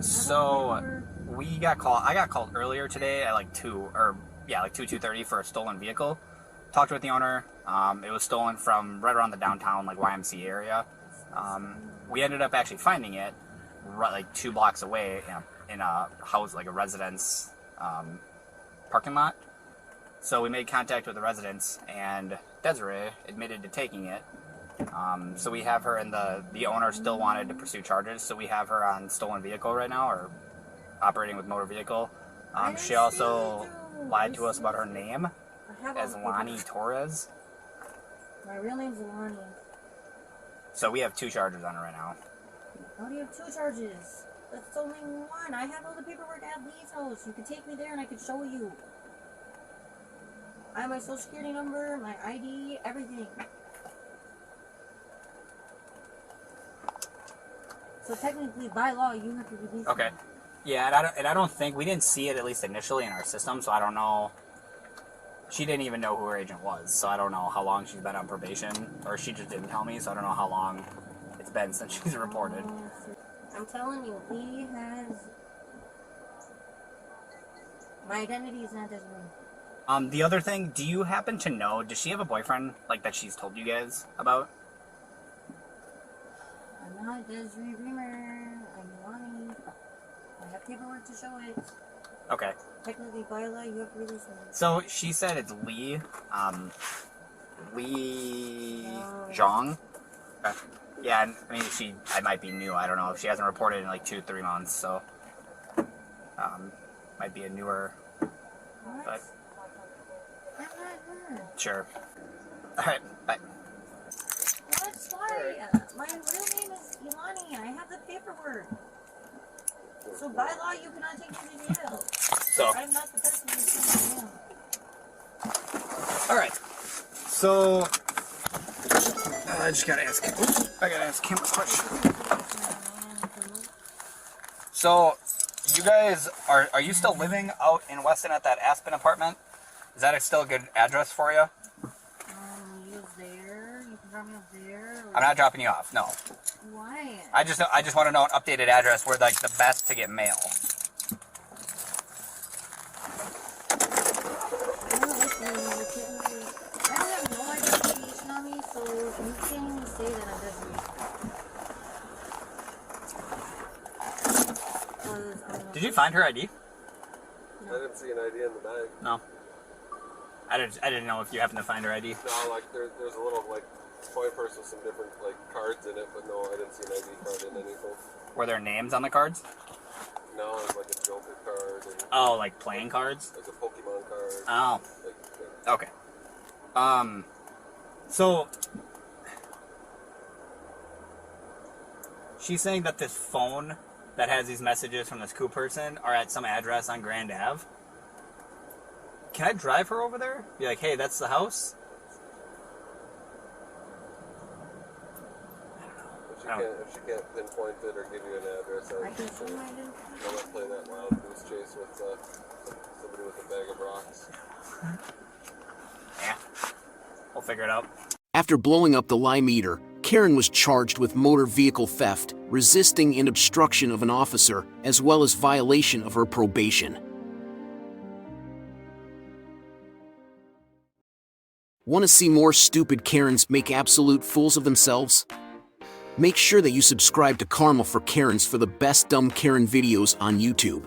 So we got called. I got called earlier today at like 2:30 for a stolen vehicle. Talked with the owner. It was stolen from right around the downtown like YMCA area. We ended up actually finding it right like 2 blocks away in a house, like a residence parking lot. So we made contact with the residents, and Desiree admitted to taking it. So we have her, and the owner still wanted to pursue charges, so we have her on stolen vehicle right now, or operating with motor vehicle. She also lied to us about her name as Lonnie Torres.
My real name's Alani.
So we have 2 charges on her right now.
How do you have 2 charges? That's only 1. I have all the paperwork at Lee's house. You could take me there and I could show you. I have my social security number, my ID, everything. So technically, by law, you have to release
Okay.
me.
Yeah, and I don't think we didn't see it at least initially in our system, so I don't know. She didn't even know who her agent was, so I don't know how long she's been on probation, or she just didn't tell me, so I don't know how long it's been since she's reported.
I'm telling you, Lee has... My identity is not Desiree.
The other thing, do you happen to know, does she have a boyfriend, like, that she's told you guys about?
I'm not Desiree Reamer. I'm Lonnie. I have paperwork to show it.
Okay.
Technically, by law, you have to release me.
So, she said it's Lee, Lee Zhang? Okay. Yeah, I mean, I might be new, I don't know. She hasn't reported in like 2-3 months, so, might be a newer, but...
I'm not her.
Sure. Alright, bye.
That's why. My real name is Ilani. I have the paperwork. So by law, you cannot take me to jail.
So.
I'm not the person who's taking jail.
Alright. So. I just gotta ask. I gotta ask him a question. So, you guys, are you still living out in Weston at that Aspen apartment? Is that still a good address for you?
You live there? You can drop me off there?
I'm not dropping you off, no.
Why?
I just want to know an updated address where like the best to get mail.
I don't have no identification on me, so you can't even say that I'm Desiree.
Did you find her ID?
I didn't see an ID in the bag.
No. I didn't know if you happened to find her ID.
No, like there's a little like coin purse with some different like cards in it, but no, I didn't see an ID card in anything.
Were there names on the cards?
No, it was like a Joker card. And
oh, like playing cards?
Like a Pokemon card.
Oh.
Like,
okay. So she's saying that this phone that has these messages from this coup person are at some address on Grand Ave. Can I drive her over there? Be like, hey, that's the house?
If she can't pinpoint it or give you an address, I would say don't play that wild goose chase with somebody with a bag of rocks.
Yeah, we'll figure it out.
After blowing up the lie meter, Karen was charged with motor vehicle theft, resisting and obstruction of an officer, as well as violation of her probation. Want to see more stupid Karens make absolute fools of themselves? Make sure that you subscribe to Karma for Karens for the best dumb Karen videos on YouTube.